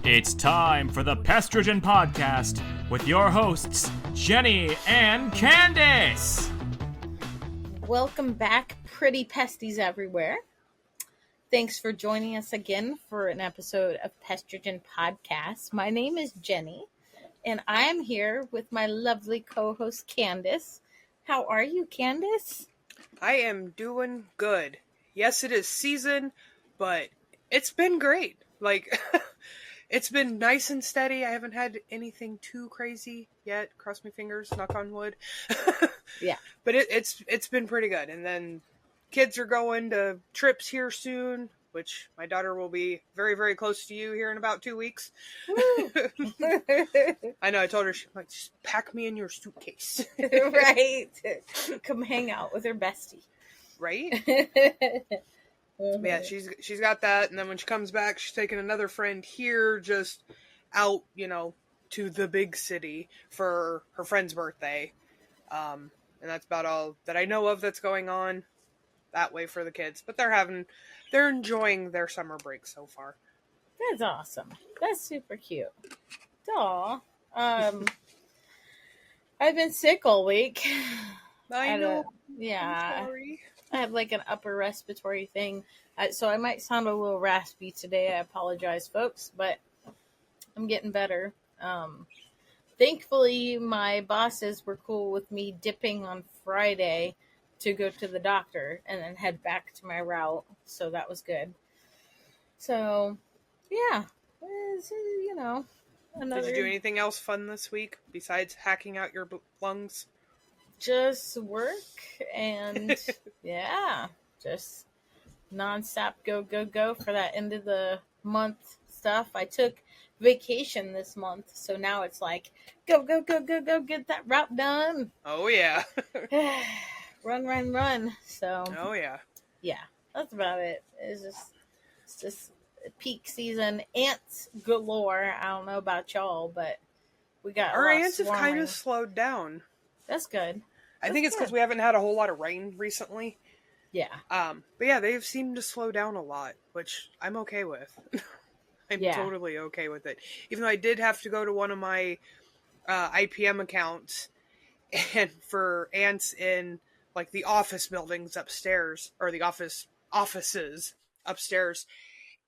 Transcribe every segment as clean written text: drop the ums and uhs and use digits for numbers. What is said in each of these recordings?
It's time for the Pestrogen podcast with your hosts, Jenny and Kandyce. Welcome back, pretty pesties everywhere. Thanks for joining us again for an episode of Pestrogen Podcast. My name is Jenny, and I am here with my lovely co-host, Kandyce. How are you, Kandyce? I am doing good. Yes, it is season, but it's been great. It's been nice and steady. I haven't had anything too crazy yet. Cross my fingers, knock on wood. Yeah. But it's been pretty good. And then kids are going to trips here soon, which my daughter will be very, very close to you here in about 2 weeks. I know, I told her, she's like, just pack me in your suitcase. Right. Come hang out with her bestie. Right? Yeah, she's got that, and then when she comes back, she's taking another friend here, just out, to the big city for her friend's birthday. And that's about all that I know of that's going on that way for the kids. But they're enjoying their summer break so far. That's awesome. That's super cute. Aw. I've been sick all week. I know. Yeah. I'm sorry. I have like an upper respiratory thing, so I might sound a little raspy today. I apologize, folks, but I'm getting better. Thankfully, my bosses were cool with me dipping on Friday to go to the doctor and then head back to my route, so that was good. So, yeah, another... Did you do anything else fun this week besides hacking out your lungs? Just work and yeah, just nonstop go for that end of the month stuff. I took vacation this month, so now it's like go get that route done. Oh yeah. run. So oh yeah, that's about it. It's just peak season, ants galore. I don't know about y'all, but we got our ants have kind of slowed down. That's good. I think it's because we haven't had a whole lot of rain recently. Yeah. But yeah, they've seemed to slow down a lot, which I'm okay with. I'm totally okay with it. Even though I did have to go to one of my IPM accounts and for ants in like the office buildings upstairs, or the offices upstairs.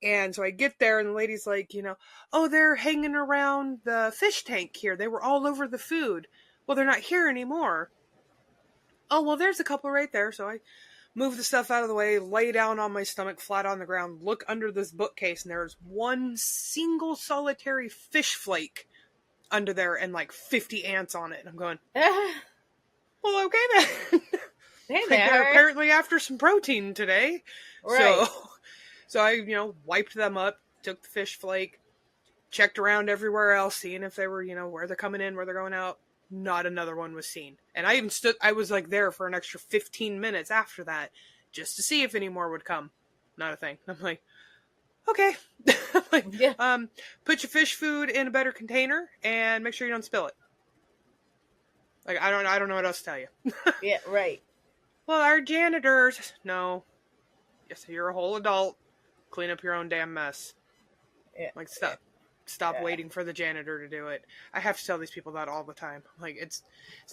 And so I get there and the lady's like, oh, they're hanging around the fish tank here. They were all over the food. Well, they're not here anymore. Oh, well, there's a couple right there. So I move the stuff out of the way, lay down on my stomach, flat on the ground, look under this bookcase, and there's one single solitary fish flake under there and like 50 ants on it. And I'm going, well, okay then. Hey there. They're apparently after some protein today. Right. So I, wiped them up, took the fish flake, checked around everywhere else, seeing if they were, where they're coming in, where they're going out. Not another one was seen. And I was like there for an extra 15 minutes after that, just to see if any more would come. Not a thing. I'm like, okay. Put your fish food in a better container and make sure you don't spill it. Like, I don't know what else to tell you. Yeah, right. Well, our janitors, no. Yes, you're a whole adult. Clean up your own damn mess. Yeah. Like, stop waiting for the janitor to do it. I have to tell these people that all the time. Like, it's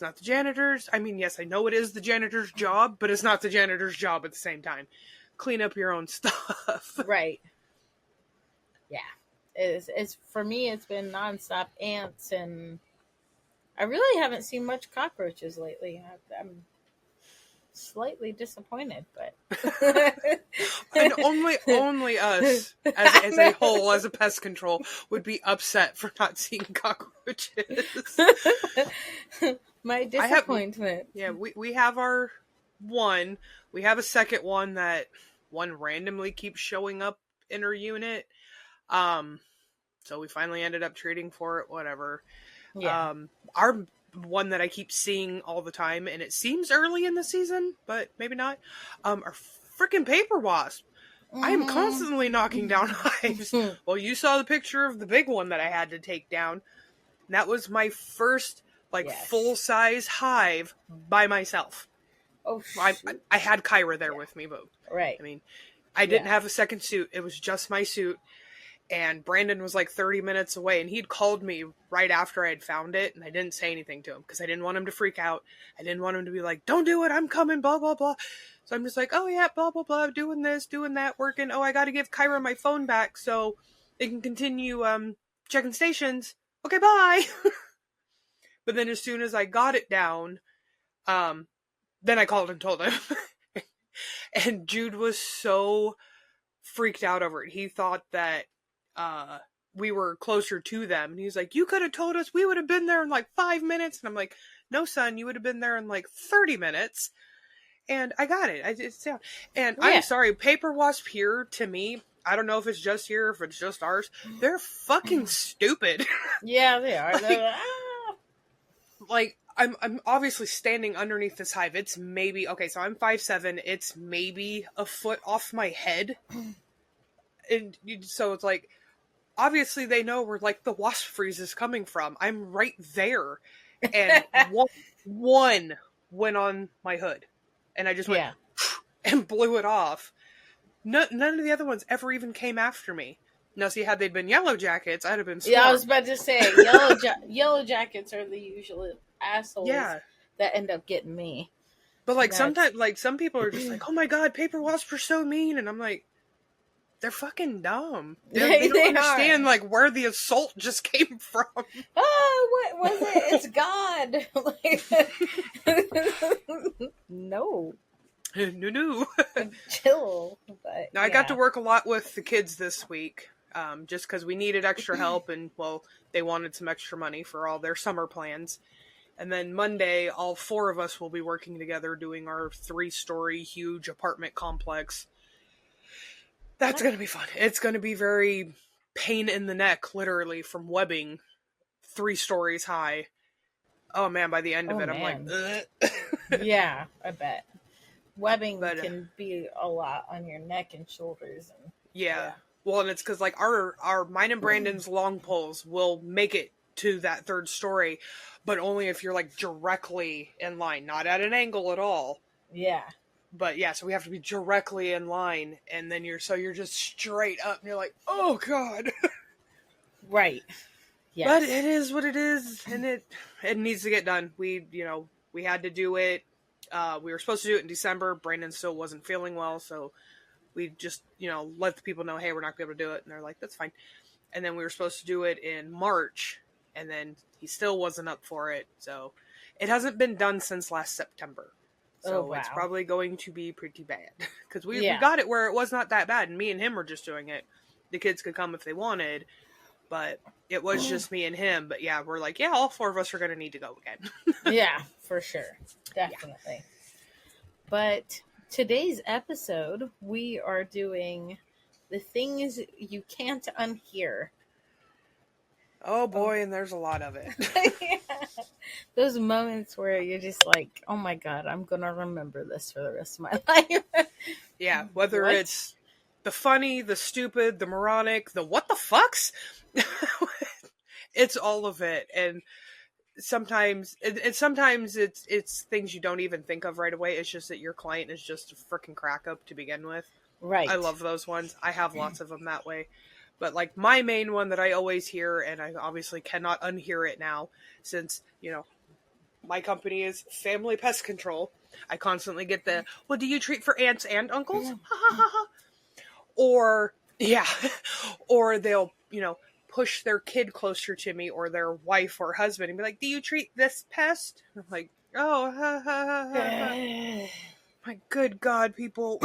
not the janitor's. I mean, yes, I know it is the janitor's job, but it's not the janitor's job at the same time. Clean up your own stuff. Right. Yeah. It's for me, it's been nonstop ants, and I really haven't seen much cockroaches lately. I'm slightly disappointed, but and only us as a whole, as a pest control, would be upset for not seeing cockroaches. My disappointment. We have our one. We have a second one that randomly keeps showing up in her unit. So we finally ended up treating for it. Whatever. Yeah. Our one that I keep seeing all the time, and it seems early in the season, but maybe not, are freaking paper wasp. I am constantly knocking down hives. Well, you saw the picture of the big one that I had to take down. That was my first full-size hive by myself. Oh, I had Kyra there with me, but right. I mean, I didn't have a second suit. It was just my suit. And Brandon was like 30 minutes away, and he'd called me right after I had found it, and I didn't say anything to him because I didn't want him to freak out. I didn't want him to be like, don't do it, I'm coming, blah, blah, blah. So I'm just like, oh yeah, blah, blah, blah, doing this, doing that, working. Oh, I got to give Kyra my phone back so they can continue checking stations. Okay, bye. But then as soon as I got it down, then I called and told him. And Jude was so freaked out over it. He thought that we were closer to them. And he's like, you could have told us, we would have been there in like 5 minutes. And I'm like, no, son, you would have been there in like 30 minutes. And I got it. And I'm sorry, paper wasp here, to me, I don't know if it's just here, if it's just ours, they're fucking stupid. Yeah, they are. Like, I'm obviously standing underneath this hive. It's maybe, okay, so I'm 5'7", it's maybe a foot off my head. And so it's like, obviously they know where like the wasp freeze is coming from. I'm right there. And one went on my hood. And I just went and blew it off. None of the other ones ever even came after me. Now, see, had they been yellow jackets, I'd have been swarmed. Yeah, I was about to say, yellow jackets are the usual assholes that end up getting me. But like sometimes, like some people are just like, oh my god, paper wasps are so mean. And I'm like, they're fucking dumb. They don't understand like where the assault just came from. Oh, what was it? It's God. No. No. Chill. But, now, I got to work a lot with the kids this week, just because we needed extra help, and, well, they wanted some extra money for all their summer plans. And then Monday, all 4 of us will be working together doing our 3-story huge apartment complex. That's going to be fun. It's going to be very pain in the neck, literally, from webbing 3 stories high. Oh, man, by the end of it, I'm like, ugh. Yeah, I bet. Webbing can be a lot on your neck and shoulders. And, yeah. Well, and it's because, like, our mine and Brandon's long poles will make it to that 3rd story, but only if you're, like, directly in line, not at an angle at all. Yeah. But, yeah, so we have to be directly in line, and then you're just straight up, and you're like, oh, God. Right. Yes. But it is what it is, and it needs to get done. We had to do it. We were supposed to do it in December. Brandon still wasn't feeling well, so we just, let the people know, hey, we're not going to be able to do it. And they're like, that's fine. And then we were supposed to do it in March, and then he still wasn't up for it. So it hasn't been done since last September. So It's probably going to be pretty bad. Because we got it where it was not that bad, and me and him were just doing it. The kids could come if they wanted, but it was just me and him. But yeah, we're like, all 4 of us are going to need to go again. Yeah, for sure. Definitely. Yeah. But today's episode, we are doing the things you can't unhear. Oh boy, and there's a lot of it. Yeah. Those moments where you're just like, oh my god, I'm going to remember this for the rest of my life. Yeah, whether it's the funny, the stupid, the moronic, the what the fucks. It's all of it. And sometimes it's things you don't even think of right away. It's just that your client is just a freaking crack up to begin with. Right. I love those ones. I have lots of them that way. But like my main one that I always hear, and I obviously cannot unhear it now since, my company is Family Pest Control. I constantly get the, well, do you treat for aunts and uncles? Or they'll, push their kid closer to me or their wife or husband and be like, do you treat this pest? And I'm like, oh, my good God, people.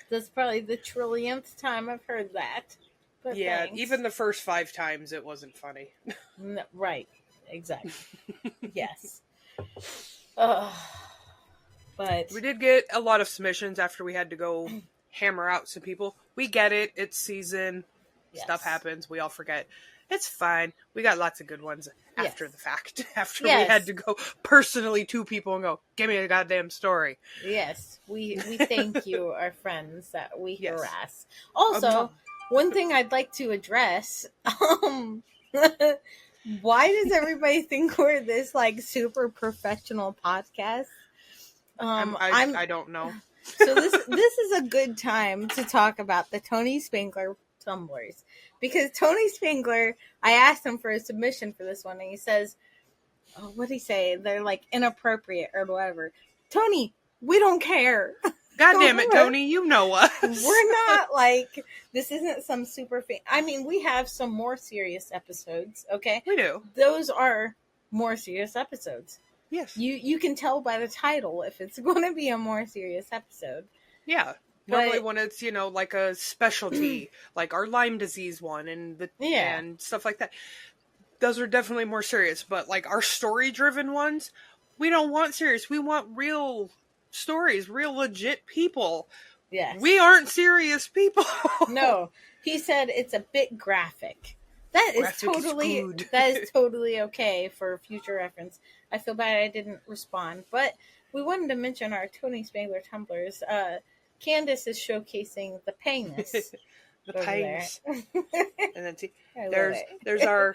That's probably the trillionth time I've heard that. But yeah, thanks. Even the first 5 times it wasn't funny. No, right, exactly. Yes. But we did get a lot of submissions after we had to go hammer out some people. We get it. It's season. Yes. Stuff happens. We all forget. It's fine. We got lots of good ones after the fact. After we had to go personally to people and go, give me a goddamn story. Yes. We thank you, our friends that we harass. Also, one thing I'd like to address, why does everybody think we're this like super professional podcast? I don't know. So this is a good time to talk about the Tony Spangler tumblers, because Tony Spangler, I asked him for a submission for this one, and he says, "Oh, what did he say? They're like inappropriate or whatever." Tony, we don't care. God damn it, Tony, you know us. We're not like, this isn't some super I mean, we have some more serious episodes, okay? We do. Those are more serious episodes. Yes. You can tell by the title if it's going to be a more serious episode. Yeah. Normally when it's, like a specialty, like our Lyme disease one and stuff like that. Those are definitely more serious, but like our story-driven ones, we don't want serious. We want real stories, real legit people. Yes. We aren't serious people. No. He said it's a bit graphic. That is totally okay for future reference. I feel bad I didn't respond, but we wanted to mention our Tony Spangler tumblers. Kandyce is showcasing the penis. The penis. And then there's our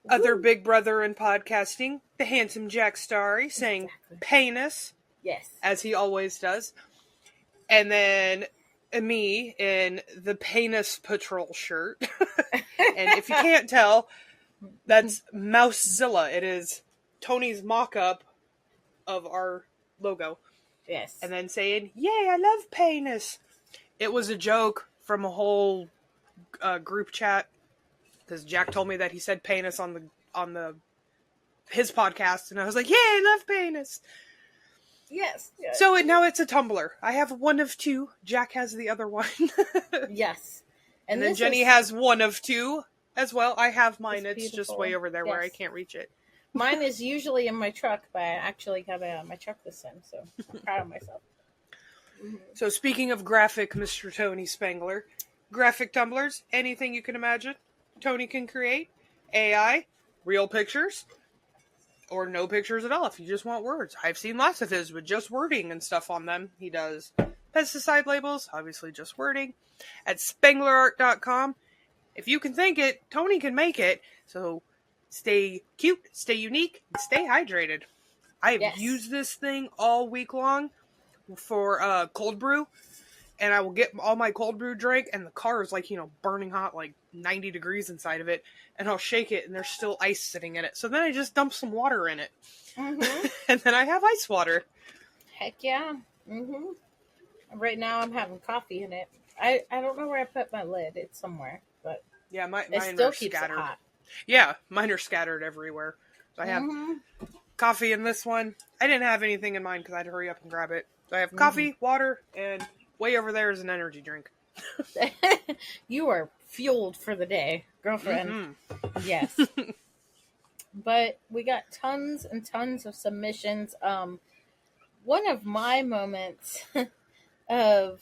other big brother in podcasting, the handsome Jack Starry, saying penis. Yes. As he always does. And then me in the Penis Patrol shirt. And if you can't tell, that's Mousezilla. It is Tony's mock-up of our logo. Yes. And then saying, "Yay, I love penis." It was a joke from a whole group chat, because Jack told me that he said penis on his podcast, and I was like, "Yay, I love penis." Yes. So now it's a tumbler. I have one of two. Jack has the other one. Yes. And then Jenny has one of two as well. I have mine. It's just way over there where I can't reach it. Mine is usually in my truck, but I actually got it on my truck this time, so I'm proud of myself. Mm-hmm. So speaking of graphic, Mr. Tony Spangler, graphic tumblers, anything you can imagine, Tony can create. AI, real pictures, or no pictures at all if you just want words. I've seen lots of his with just wording and stuff on them. He does pesticide labels, obviously just wording. At spanglerart.com, if you can think it, Tony can make it. So stay cute, stay unique, and stay hydrated. I've used this thing all week long for cold brew, and I will get all my cold brew drank, and the car is like, burning hot, like 90 degrees inside of it, and I'll shake it, and there's still ice sitting in it. So then I just dump some water in it. Mm-hmm. And then I have ice water. Heck yeah. Mm-hmm. Right now I'm having coffee in it. I don't know where I put my lid. It's somewhere, but yeah, mine still are keeps scattered. It hot. Yeah, mine are scattered everywhere. So I have coffee in this one. I didn't have anything in mine because I had to hurry up and grab it. So I have coffee, water, and way over there is an energy drink. You are fueled for the day, girlfriend. Mm-hmm. Yes. But we got tons and tons of submissions. One of my moments of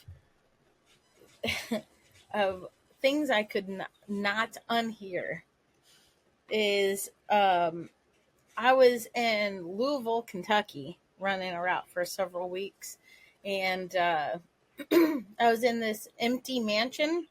things I could not unhear is I was in Louisville, Kentucky, running a route for several weeks, and I was in this empty mansion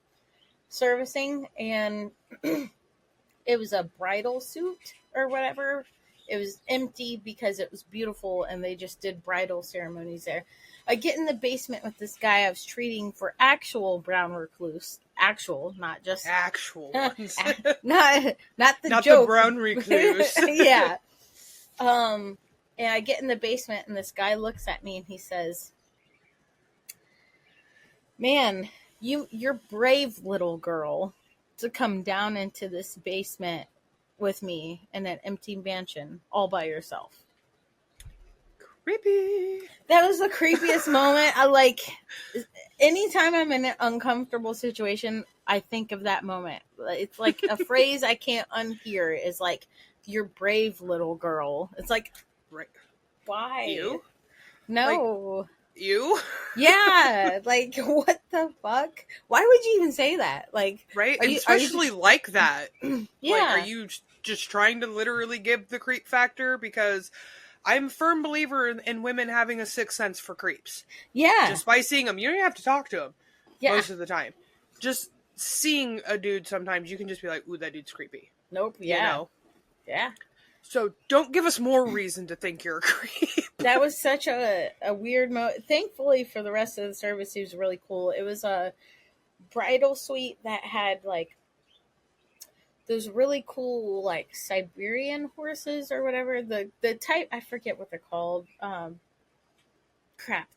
servicing, and it was a bridal suit or whatever. It was empty because it was beautiful, and they just did bridal ceremonies there. I get in the basement with this guy I was treating for actual brown recluse. Actual, not just... Actual ones. not the not joke. The brown recluse. Yeah. And I get in the basement, and this guy looks at me, and he says, "Man, you're brave, little girl, to come down into this basement with me in an empty mansion all by yourself." Creepy. That was the creepiest moment. Anytime I'm in an uncomfortable situation, I think of that moment. It's like a phrase I can't unhear is like, "You're brave, little girl." It's like, right. Why? You? No. You? Yeah. Like, what the fuck? Why would you even say that? Like, right? Especially like that. Yeah. Like, are you just trying to literally give the creep factor? Because I'm a firm believer in women having a sixth sense for creeps. Yeah. Just by seeing them. You don't even have to talk to them. Yeah. Most of the time. Just seeing a dude, sometimes you can just be like, "Ooh, that dude's creepy." Nope. Yeah. You know? Yeah. So don't give us more reason to think you're a creep. That was such a weird moment. Thankfully, for the rest of the service, he was really cool. It was a bridal suite that had like those really cool like Siberian horses or whatever. The type, I forget what they're called.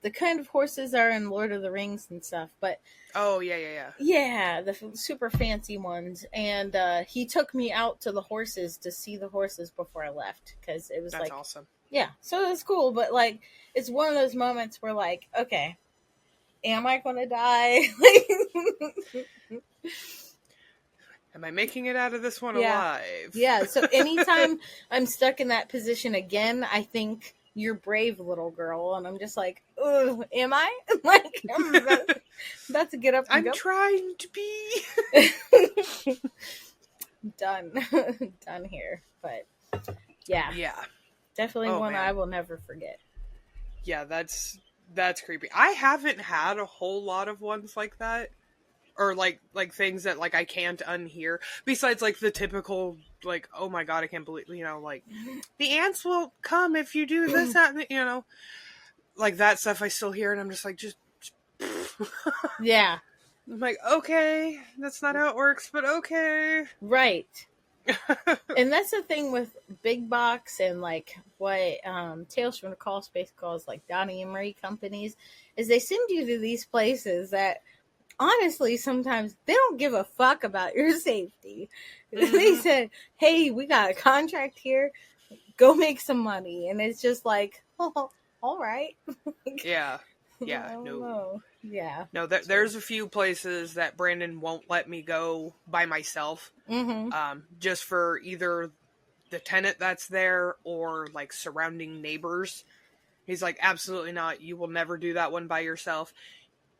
The kind of horses are in Lord of the Rings and stuff, but oh yeah, the super fancy ones. And he took me out to the horses to see the horses before I left, because it was that's like awesome. Yeah, so it's cool, but like it's one of those moments where like, okay, am I gonna die? Am I making it out of this one alive? Yeah, so anytime I'm stuck in that position again, I think you're brave, little girl, and I'm just like, ugh, am I? Like, I'm about to get up and I'm go. trying to be. Done here, but yeah, definitely one man. I will never forget. Yeah, that's creepy. I haven't had a whole lot of ones like that. Or like things that like I can't unhear. Besides like the typical like, oh my god, I can't believe, like the ants will come if you do this, that, and like that stuff I still hear, and I'm just like, just Yeah. I'm like, okay, that's not how it works, but okay. Right. And that's the thing with big box and like what Tales from the Crawl Space calls like Donnie and Marie companies, is they send you to these places that honestly sometimes they don't give a fuck about your safety. Mm-hmm. They said, hey, we got a contract here, go make some money, and it's just like, oh, all right. Yeah no. Yeah. No, there's a few places that Brandon won't let me go by myself. Mm-hmm. Just for either the tenant that's there or like surrounding neighbors. He's like, absolutely not. You will never do that one by yourself.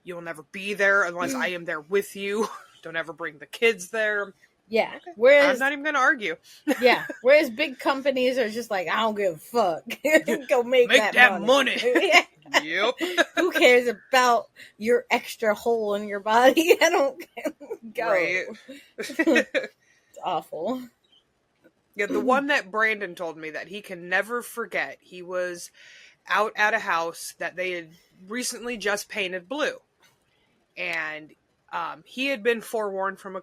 You will never be there unless I am there with you. Don't ever bring the kids there. Yeah. Okay. Whereas I'm not even going to argue. Yeah. Whereas big companies are just like, I don't give a fuck. Go make that money. Yep. Who cares about your extra hole in your body? I don't go. Right. It's awful. Yeah, the one that Brandon told me that he can never forget. He was out at a house that they had recently just painted blue. And he had been forewarned from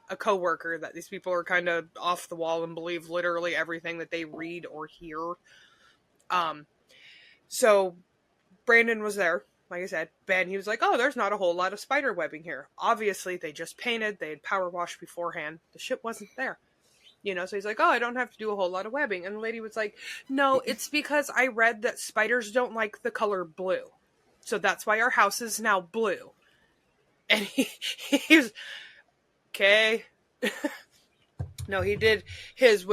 a coworker that these people are kind of off the wall and believe literally everything that they read or hear. So Brandon was there, like I said, and he was like, oh, there's not a whole lot of spider webbing here. Obviously, they just painted, they had power washed beforehand. The shit wasn't there. So he's like, oh, I don't have to do a whole lot of webbing. And the lady was like, no, it's because I read that spiders don't like the color blue. So that's why our house is now blue. And he was, okay. No, he did his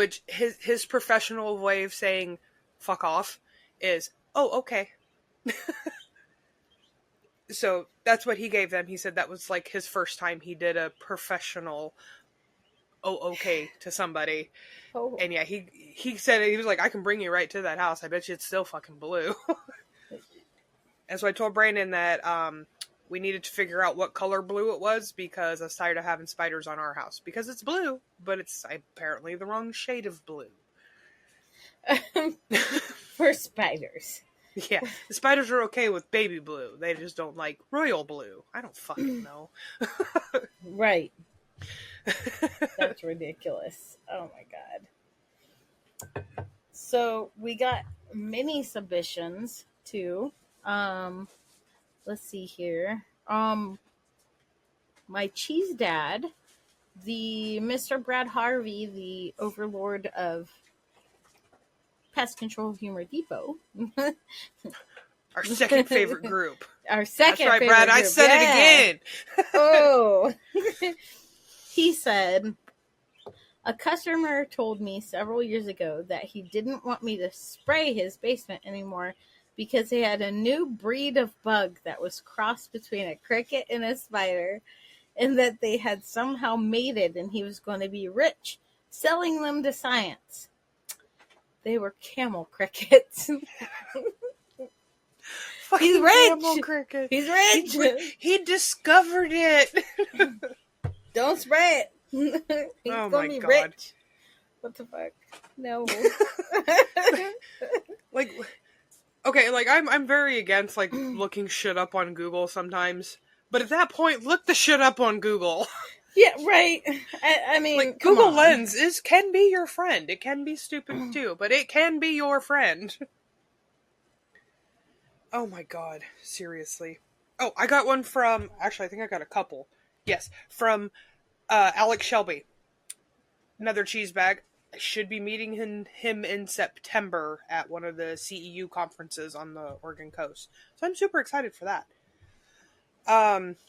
professional way of saying fuck off is, oh, okay. So that's what he gave them. He said that was like his first time he did a professional okay to somebody. Oh. And yeah, he said it, he was like, I can bring you right to that house. I bet you it's still fucking blue. And so I told Brandon that we needed to figure out what color blue it was, because I was tired of having spiders on our house. Because it's blue, but it's apparently the wrong shade of blue. For spiders. Yeah, the spiders are okay with baby blue. They just don't like royal blue. I don't fucking know. Right. That's ridiculous. Oh my god. So we got many submissions too. Let's see here. My cheese dad, the Mr. Brad Harvey, the overlord of Pest Control Humor Depot. Our second favorite group. Our second That's right, favorite Brad. group. I said it again. Oh. He said, a customer told me several years ago that he didn't want me to spray his basement anymore because he had a new breed of bug that was crossed between a cricket and a spider, and that they had somehow mated and he was going to be rich selling them to science. They were camel crickets. He's rich. Camel cricket. He's rich. He discovered it. Don't spray it. He's oh gonna my be god. rich. What the fuck? No. Like, okay, like, I'm very against, like, looking shit up on Google sometimes. But at that point, look the shit up on Google. Yeah, right. I mean, like, come Google on. Lens can be your friend. It can be stupid too, but it can be your friend. Oh my god, seriously. Oh, I got one from, actually, I think I got a couple. Yes, from Alex Shelby. Another cheese bag. I should be meeting him in September at one of the CEU conferences on the Oregon coast. So I'm super excited for that.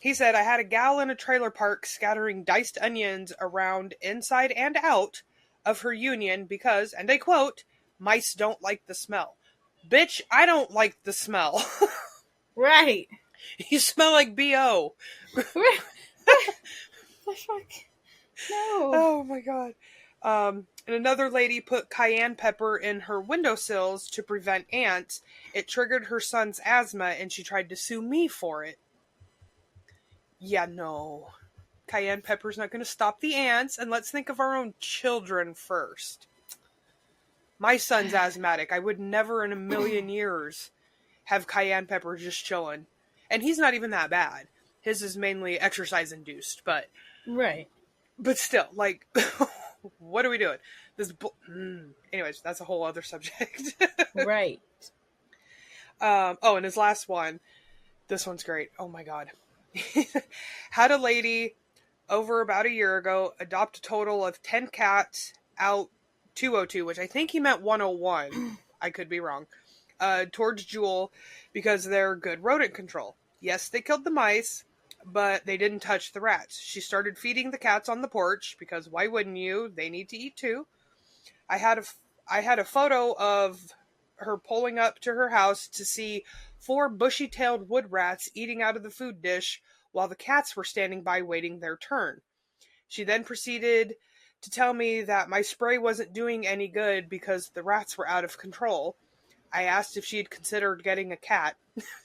He said, I had a gal in a trailer park scattering diced onions around inside and out of her union because, and I quote, mice don't like the smell. Bitch, I don't like the smell. Right. You smell like B.O. The fuck? No. Oh my god. And another lady put cayenne pepper in her windowsills to prevent ants. It triggered her son's asthma and she tried to sue me for it. Yeah, no. Cayenne pepper's not going to stop the ants, and let's think of our own children first. My son's asthmatic. I would never in a million years have cayenne pepper just chilling. And he's not even that bad. His is mainly exercise-induced, but... Right. But still, like, what are we doing? Anyways, that's a whole other subject. Right. And his last one. This one's great. Oh my god. Had a lady over about a year ago adopt a total of 10 cats out 202, which I think he meant 101. I could be wrong. Towards Jewel because they're good rodent control. Yes, they killed the mice, but they didn't touch the rats. She started feeding the cats on the porch because why wouldn't you? They need to eat too. I had a photo of her pulling up to her house to see 4 bushy-tailed wood rats eating out of the food dish while the cats were standing by waiting their turn. She then proceeded to tell me that my spray wasn't doing any good because the rats were out of control. I asked if she had considered getting a cat.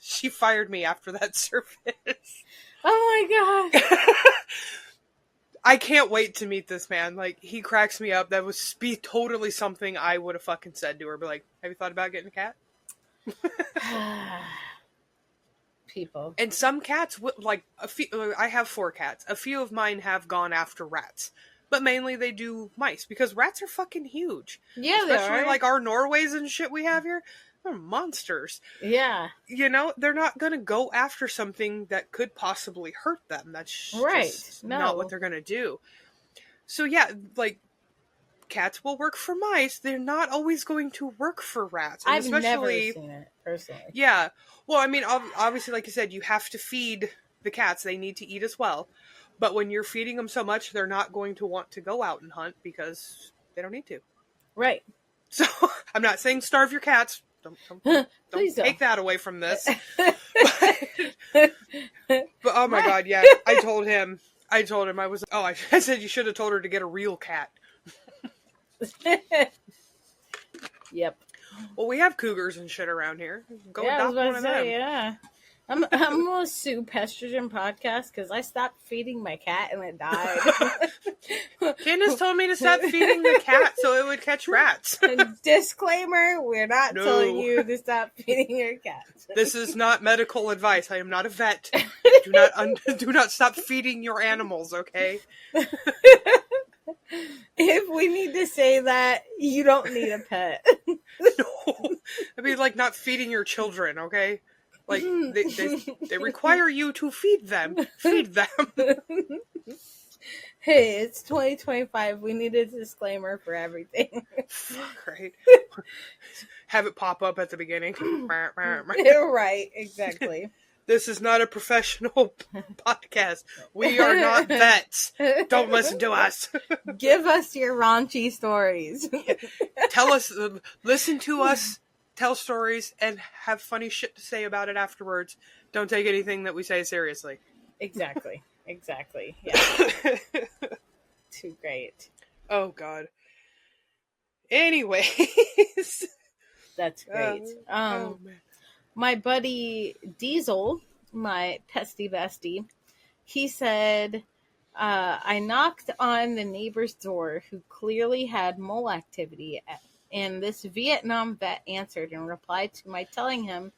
She fired me after that service. Oh my god. I can't wait to meet this man. Like, he cracks me up. That was totally something I would have fucking said to her. Be like, have you thought about getting a cat? People. And some cats, like, I have 4 cats. A few of mine have gone after rats. But mainly they do mice. Because rats are fucking huge. Yeah, especially they are. like our Norways and shit we have here. They're monsters. Yeah. You know, they're not going to go after something that could possibly hurt them. That's right. Just not what they're going to do. So yeah, like, cats will work for mice. They're not always going to work for rats. And I've never seen it, personally. Yeah. Well, I mean, obviously, like you said, you have to feed the cats. They need to eat as well. But when you're feeding them so much, they're not going to want to go out and hunt because they don't need to. Right. So, I'm not saying starve your cats. Don't take that away from this. But oh my god, yeah. I told him, I said you should have told her to get a real cat. Yep. Well, we have cougars and shit around here. Go adopt one of them. Yeah. I'm gonna sue Pestrogen podcast because I stopped feeding my cat and it died. Candace told me to stop feeding the cat so it would catch rats. And disclaimer: we're not telling you to stop feeding your cat. This is not medical advice. I am not a vet. Do not stop feeding your animals, okay? If we need to say that, you don't need a pet. No, I mean, like, not feeding your children, okay? Like, they require you to feed them. Feed them. Hey, it's 2025. We need a disclaimer for everything. Fuck, right? Have it pop up at the beginning. Right, exactly. This is not a professional podcast. We are not vets. Don't listen to us. Give us your raunchy stories. Tell us, listen to us, tell stories, and have funny shit to say about it afterwards. Don't take anything that we say seriously. Exactly. Yeah. Too great. Oh, God. Anyways. That's great. Man. My buddy Diesel, my pesty bestie, he said, I knocked on the neighbor's door, who clearly had mole activity, and this Vietnam vet answered and replied to my telling him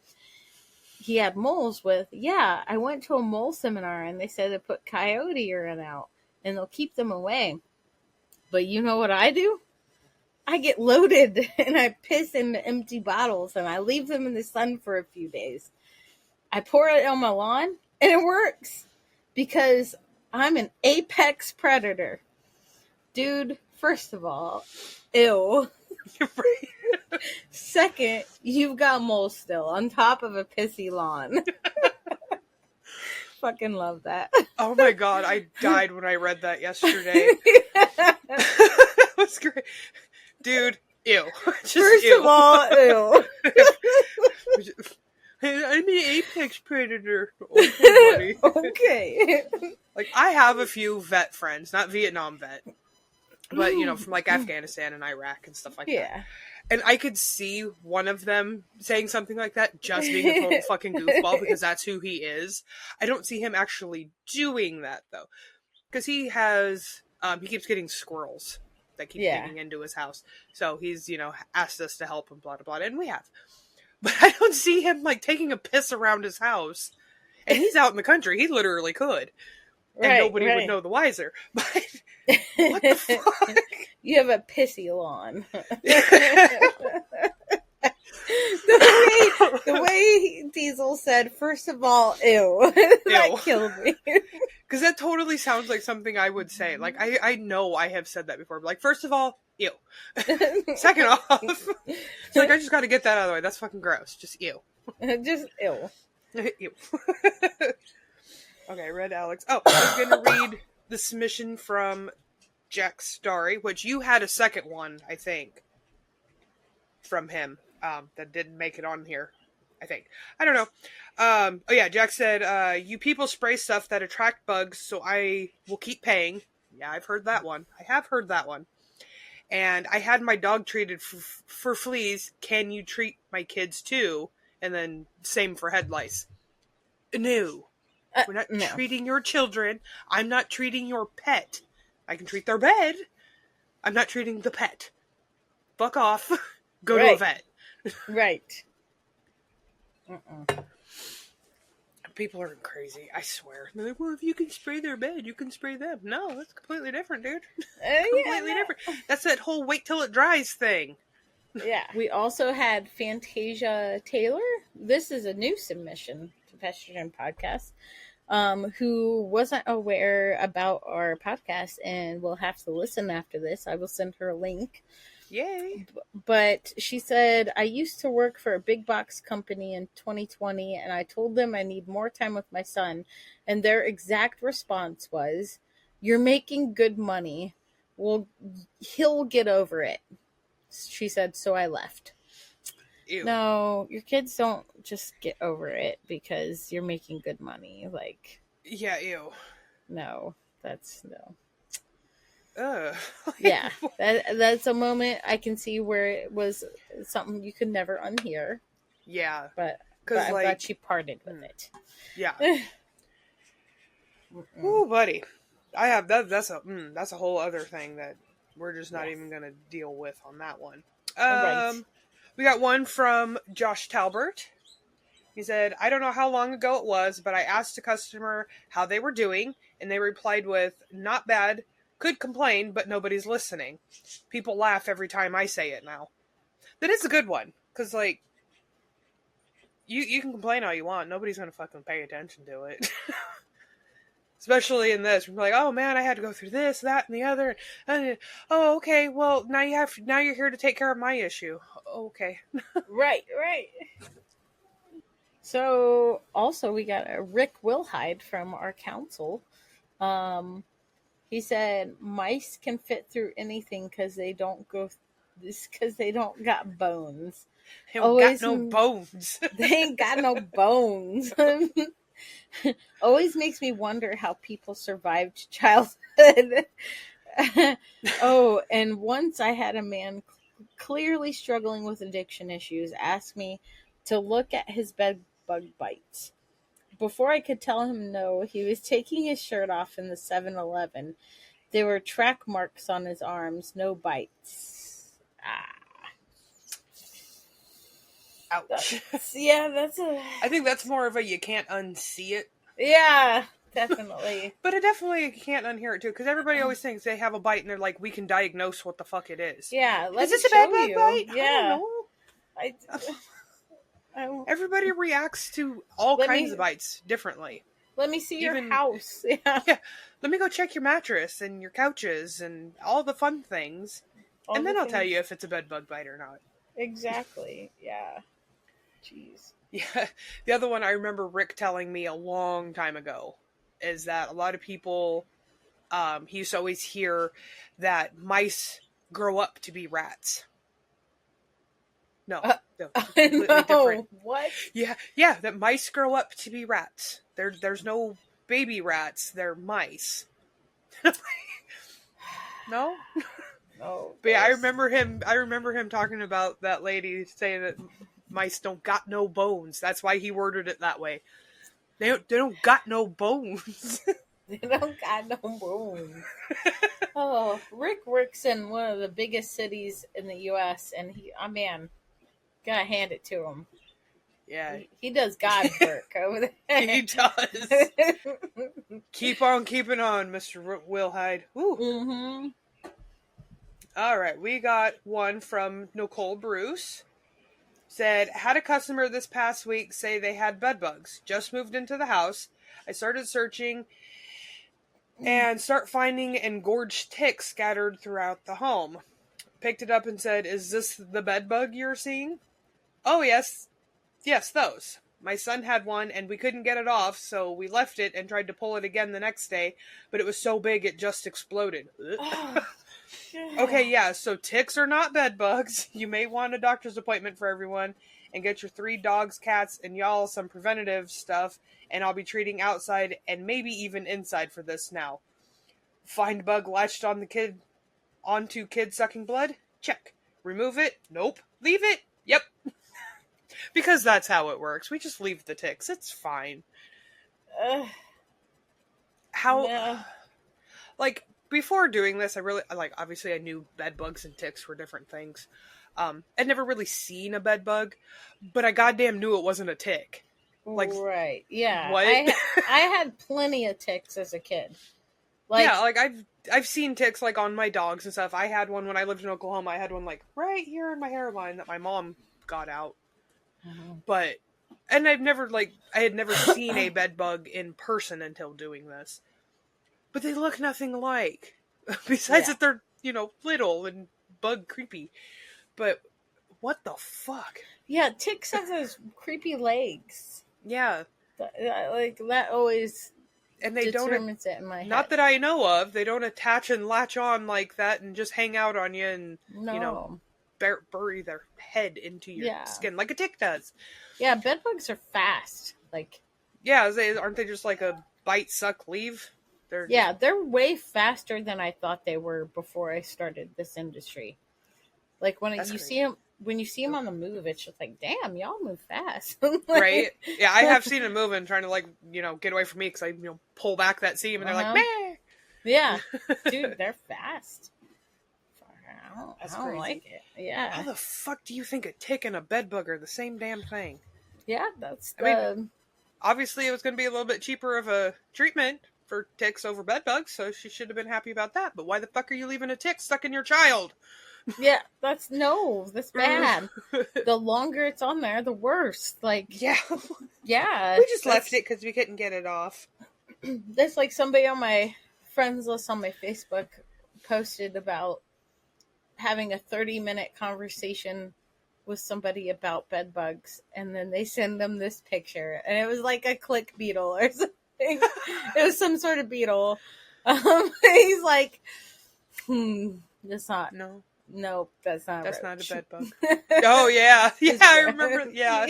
he had moles with, "Yeah, I went to a mole seminar and they said to put coyote urine out and they'll keep them away." But you know what I do? I get loaded and I piss in empty bottles and I leave them in the sun for a few days. I pour it on my lawn and it works because I'm an apex predator. Dude, first of all, ew. Second, you've got moles still on top of a pissy lawn. Fucking love that. Oh my god, I died when I read that yesterday. That was great. Dude, ew. First of all, ew. I'm an apex predator. Okay, buddy. Okay. Like, I have a few vet friends, not Vietnam vet, but, you know, from, like, Afghanistan and Iraq and stuff like that. And I could see one of them saying something like that, just being a total fucking goofball, because that's who he is. I don't see him actually doing that, though. Because he has, he keeps getting squirrels that keep digging into his house. So he's, you know, asked us to help him, blah, blah, blah, and we have. But I don't see him, like, taking a piss around his house. And he's out in the country. He literally could. And nobody would know the wiser. But what the fuck? You have a pissy lawn. the way Diesel said, first of all, ew. That killed me. Because that totally sounds like something I would say. Like, I know I have said that before. But like, first of all, ew. Second off, it's like, I just got to get that out of the way. That's fucking gross. Just ew. Just ew. Ew. Okay, Red Alex. Oh, I was going to read the submission from Jack Starry, which you had a second one, I think, from him, that didn't make it on here, I think. I don't know. Oh yeah, Jack said, you people spray stuff that attract bugs, so I will keep paying. Yeah, I've heard that one. I have heard that one. And I had my dog treated for fleas. Can you treat my kids too? And then same for head lice. No. We're not treating your children. I'm not treating your pet. I can treat their bed. I'm not treating the pet. Fuck off. Go to a vet. Right. People are crazy. I swear. They're like, well, if you can spray their bed, you can spray them. No, that's completely different, dude. Completely different. That's that whole wait till it dries thing. Yeah. We also had Fantasia Taylor. This is a new submission to Pestrogen Podcast. Who wasn't aware about our podcast and will have to listen after this. I will send her a link. Yay. But she said, I used to work for a big box company in 2020 and I told them I need more time with my son. And their exact response was, you're making good money. Well, he'll get over it. She said, so I left. Ew. No, your kids don't just get over it because you're making good money. Like, yeah, ew. No, that's no. Yeah, that's a moment I can see where it was something you could never unhear. Yeah, but I'm glad she parted with it. Yeah. Ooh, buddy, I have that's a whole other thing that we're just not even gonna deal with on that one. Right. We got one from Josh Talbert. He said, I don't know how long ago it was, but I asked a customer how they were doing, and they replied with, not bad, could complain, but nobody's listening. People laugh every time I say it now. That is a good one, because, like, you can complain all you want. Nobody's going to fucking pay attention to it. Especially in this. We're like, oh man, I had to go through this, that, and the other. Oh, okay, well, now you're here to take care of my issue. Okay. Right. So, also, we got a Rick Wilhide from our council. He said, mice can fit through anything because they don't got bones. They ain't got no bones. They ain't got no bones. Always makes me wonder how people survived childhood. Oh, and once I had a man clearly struggling with addiction issues ask me to look at his bed bug bites. before I could tell him no, he was taking his shirt off in the 7-Eleven. There were track marks on his arms, no bites. Ouch. That's a... I think that's more of a you can't unsee it. Yeah, definitely. But it definitely can't unhear it too, because everybody always thinks they have a bite and they're like, we can diagnose what the fuck it is. Yeah, is this a bed bug bite? Yeah. I don't know. Everybody reacts to all kinds of bites differently. Let me see your house. Yeah. Let me go check your mattress and your couches and all the fun things. And then I'll tell you if it's a bed bug bite or not. Exactly. Yeah. Jeez. Yeah. The other one I remember Rick telling me a long time ago is that a lot of people, he used to always hear that mice grow up to be rats. No, completely different. What? Yeah, that mice grow up to be rats. There's no baby rats, they're mice. No? No. But yeah, I remember him talking about that lady saying that mice don't got no bones. That's why he worded it that way. They don't got no bones. They don't got no bones. Oh, Rick works in one of the biggest cities in the U.S. and gotta hand it to him. Yeah. He does God's work over there. He does. Keep on keeping on, Mr. Wilhide. Woo. Mm-hmm. All right, we got one from Nicole Bruce. Said, had a customer this past week say they had bed bugs. Just moved into the house. I started searching and start finding engorged ticks scattered throughout the home. Picked it up and said, is this the bed bug you're seeing? Oh, yes. Yes, those. My son had one and we couldn't get it off, so we left it and tried to pull it again the next day, but it was so big it just exploded. Okay, yeah, so ticks are not bed bugs. You may want a doctor's appointment for everyone and get your 3 dogs, cats, and y'all some preventative stuff, and I'll be treating outside and maybe even inside for this now. Find bug latched onto kid sucking blood? Check. Remove it? Nope. Leave it? Yep. Because that's how it works. We just leave the ticks. It's fine. Before doing this, I really, obviously I knew bed bugs and ticks were different things. I'd never really seen a bed bug, but I goddamn knew it wasn't a tick. Right. Yeah. What? I had plenty of ticks as a kid. I've seen ticks, on my dogs and stuff. I had one when I lived in Oklahoma. I had one, right here in my hairline that my mom got out. But, and I had never seen a bed bug in person until doing this. But they look nothing alike. Besides that they're, little and bug creepy. But, what the fuck? Yeah, ticks have those creepy legs. Yeah. That always and they determines it in my head. Not that I know of. They don't attach and latch on like that and just hang out on you and, bury their head into your skin like a tick does. Yeah, bed bugs are fast. Aren't they just like a bite, suck, leave? They're way faster than I thought they were before I started this industry. When you see them on the move, it's just like, damn, y'all move fast. Right? Yeah, I have seen them moving, trying to get away from me because I pull back that seam and they're like, meh. Yeah, dude, they're fast. That's I don't crazy. like it. Yeah. How the fuck do you think a tick and a bed bug are the same damn thing? Yeah, obviously it was going to be a little bit cheaper of a treatment for ticks over bed bugs, so she should have been happy about that. But why the fuck are you leaving a tick stuck in your child? Yeah, that's bad. The longer it's on there, the worse. Yeah. We just left it because we couldn't get it off. There's somebody on my friends list on my Facebook posted about having a 30-minute conversation with somebody about bed bugs, and then they send them this picture, and it was like a click beetle or something. It was some sort of beetle. He's like, that's not. Nope, that's not a bed bug. Oh yeah, I remember. Yeah,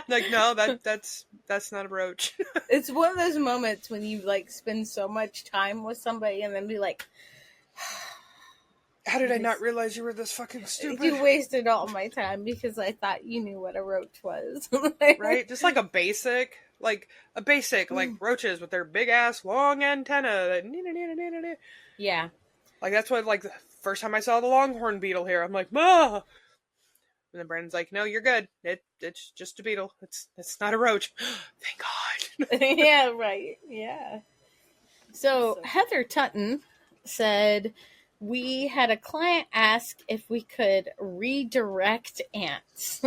no, that's not a roach. It's one of those moments when you spend so much time with somebody and then be like, how did I not realize you were this fucking stupid? You wasted all my time because I thought you knew what a roach was. Right? Just like a basic, like a basic, like roaches with their big ass long antenna. Yeah. Like that's what, like the first time I saw the longhorn beetle here, I'm like, Ma! And then Brandon's like, no, you're good. It's just a beetle. It's not a roach. Thank God. Yeah, right. Yeah. So Heather Tutton said, we had a client ask if we could redirect ants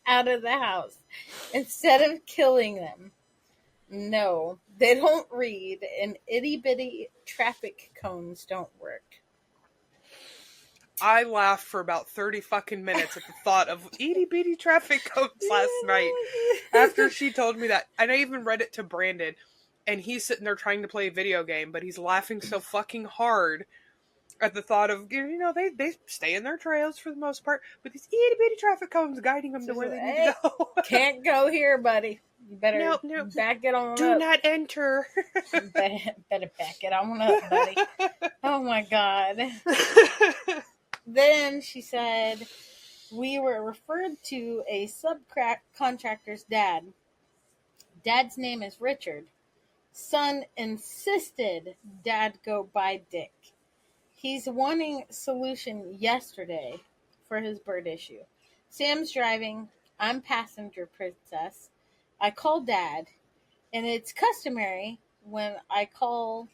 out of the house instead of killing them. No, they don't read, and itty bitty traffic cones don't work. I laughed for about 30 fucking minutes at the thought of itty bitty traffic cones last night after she told me that. And I even read it to Brandon, and he's sitting there trying to play a video game, but he's laughing so fucking hard at the thought of, you know, they stay in their trails for the most part, but these itty bitty traffic cones guiding them to where they need to go. Can't go here, buddy. You better back it on Do up. not enter. better back it on up, buddy. Oh my God. Then she said, we were referred to a subcontractor's dad. Dad's name is Richard. Son insisted Dad go by Dick. He's wanting solution yesterday for his bird issue. Sam's driving. I'm passenger princess. I call Dad, and it's customary when I call.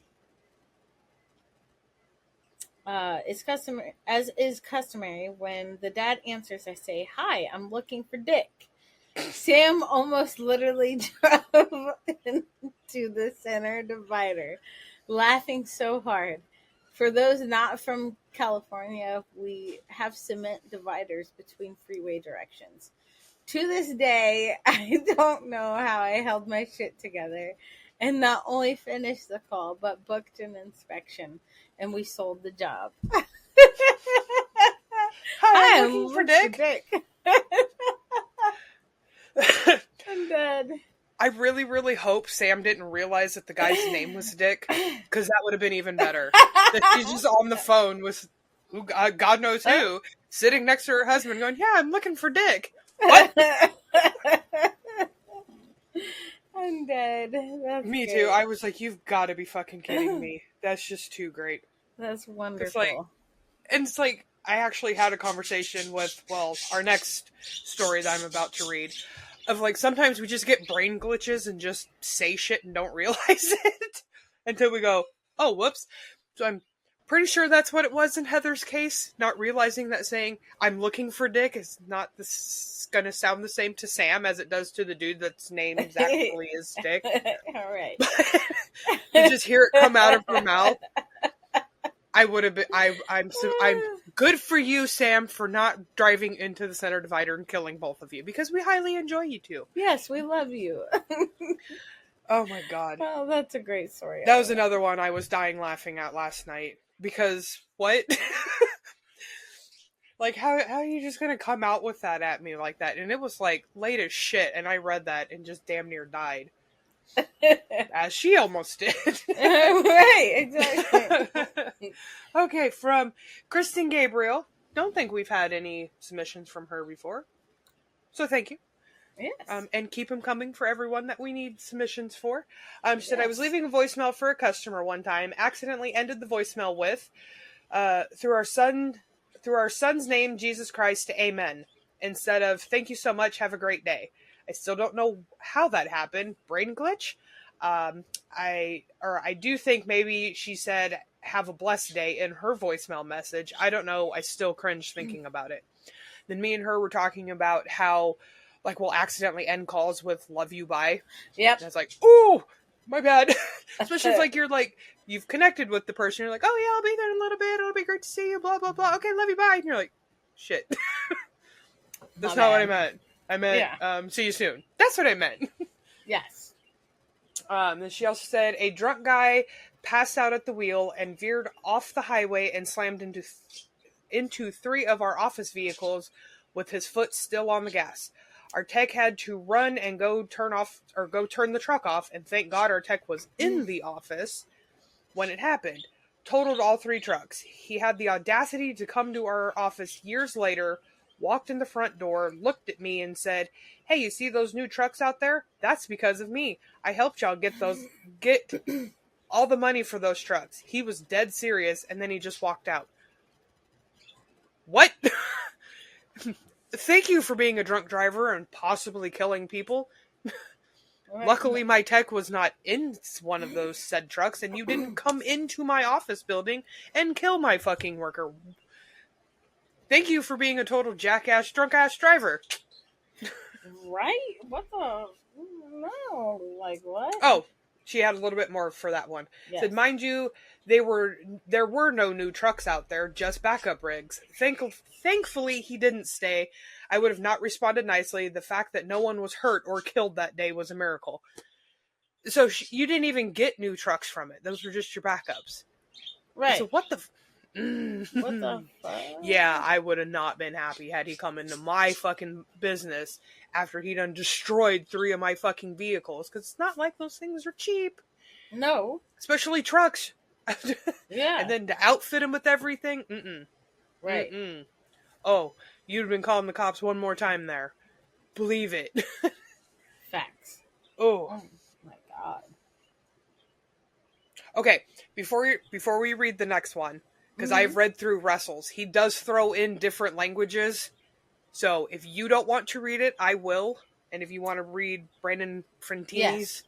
As is customary when the dad answers, I say, "Hi, I'm looking for Dick." Sam almost literally drove into the center divider, laughing so hard. For those not from California, we have cement dividers between freeway directions. To this day, I don't know how I held my shit together and not only finished the call, but booked an inspection, and we sold the job. Hi, I'm looking for Dick. I'm dead. I really, really hope Sam didn't realize that the guy's name was Dick, because that would have been even better. That she's just on the phone with God knows who, sitting next to her husband going, yeah, I'm looking for Dick. What? I'm dead. That's Me great. too. I was like, you've got to be fucking kidding me. That's just too great. That's wonderful. It's like, I actually had a conversation with, our next story that I'm about to read, of like, sometimes we just get brain glitches and just say shit and don't realize it until we go, oh, whoops. So I'm pretty sure that's what it was in Heather's case, not realizing that saying, I'm looking for Dick is not going to sound the same to Sam as it does to the dude that's named exactly as Dick. All right. To just hear it come out of her mouth, I would have been, I'm good for you, Sam, for not driving into the center divider and killing both of you, because we highly enjoy you two. Yes, we love you. Oh my God. Oh, that's a great story. That was another one I was dying laughing at last night. Because, what? Like, how are you just gonna come out with that at me like that? And it was, like, late as shit, and I read that and just damn near died. As she almost did. Right, exactly. Okay, from Kristen Gabriel. Don't think we've had any submissions from her before. So thank you. Yes. And keep them coming for everyone that we need submissions for. She said, I was leaving a voicemail for a customer one time, accidentally ended the voicemail with, through our son's name, Jesus Christ, amen, instead of, thank you so much, have a great day. I still don't know how that happened. Brain glitch? I do think maybe she said, have a blessed day in her voicemail message. I don't know. I still cringe thinking about it. Then me and her were talking about how, like, we'll accidentally end calls with love you, bye. Yep. And I was like, ooh, my bad. Especially if, like, you've connected with the person. You're like, oh, yeah, I'll be there in a little bit. It'll be great to see you, blah, blah, blah. Okay, love you, bye. And you're like, shit. That's not what I meant. I meant, see you soon. That's what I meant. Yes. Then she also said, a drunk guy passed out at the wheel and veered off the highway and slammed into 3 of our office vehicles with his foot still on the gas. Our tech had to run and go turn the truck off, and thank God our tech was in the office when it happened. Totaled all 3 trucks. He had the audacity to come to our office years later walked in the front door, looked at me, and said, "Hey, you see those new trucks out there? That's because of me. I helped y'all get all the money for those trucks." He was dead serious, and then he just walked out. What? Thank you for being a drunk driver and possibly killing people. Luckily, my tech was not in one of those said trucks, and you didn't come into my office building and kill my fucking worker. Thank you for being a total jackass, drunk-ass driver. Right? What the... No. Like, what? Oh, she had a little bit more for that one. Yes. Said, mind you, there were no new trucks out there, just backup rigs. Thankfully, he didn't stay. I would have not responded nicely. The fact that no one was hurt or killed that day was a miracle. So you didn't even get new trucks from it. Those were just your backups. Right. So what the... What the fuck? Yeah, I would have not been happy had he come into my fucking business after he done destroyed 3 of my fucking vehicles. Because it's not like those things are cheap. No. Especially trucks. Yeah. And then to outfit them with everything? Right. Oh, you'd have been calling the cops one more time there. Believe it. Facts. Oh my God. Okay, before we read the next one, because I've read through Russell's, he does throw in different languages. So if you don't want to read it, I will. And if you want to read Brandon Frentini's,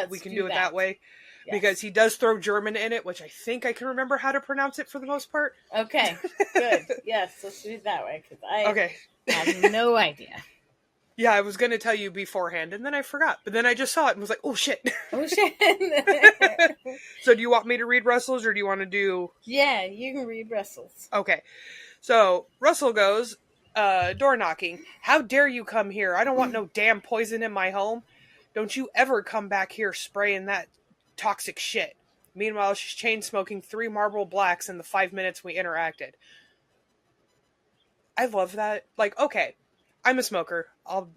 we can do it that way. Yes. Because he does throw German in it, which I think I can remember how to pronounce it for the most part. Okay, good. Yes, let's do it that way, because I have no idea. Yeah, I was going to tell you beforehand, and then I forgot. But then I just saw it and was like, oh, shit. Oh, shit. So do you want me to read Russell's, or do you want to do... Yeah, you can read Russell's. Okay. So, Russell goes, door knocking. How dare you come here? I don't want no damn poison in my home. Don't you ever come back here spraying that toxic shit. Meanwhile, she's chain smoking 3 Marlboro Blacks in the 5 minutes we interacted. I love that. Like, okay, I'm a smoker. I'll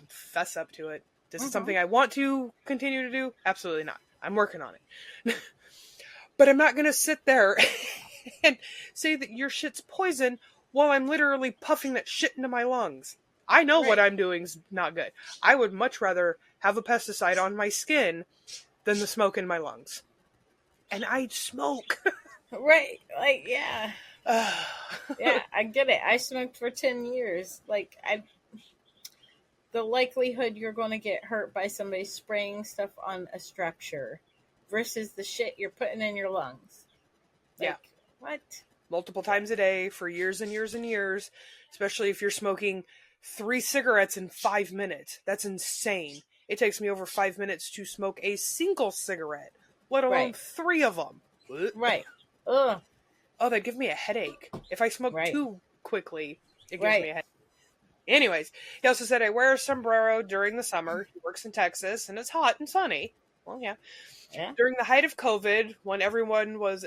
fess up to it. This is something I want to continue to do? Absolutely not. I'm working on it. But I'm not going to sit there and say that your shit's poison while I'm literally puffing that shit into my lungs. I know what I'm doing is not good. I would much rather have a pesticide on my skin than the smoke in my lungs. And I smoke. Right. Like, yeah. Yeah, I get it. I smoked for 10 years. Like, the likelihood you're going to get hurt by somebody spraying stuff on a structure versus the shit you're putting in your lungs. Like, yeah. What? Multiple times a day for years and years and years, especially if you're smoking 3 cigarettes in 5 minutes. That's insane. It takes me over 5 minutes to smoke a single cigarette, let alone 3 of them. Right. Ugh. Oh, they give me a headache. If I smoke too quickly, it gives me a headache. Anyways, he also said, I wear a sombrero during the summer. He works in Texas, and it's hot and sunny. Well, yeah. During the height of COVID, when everyone was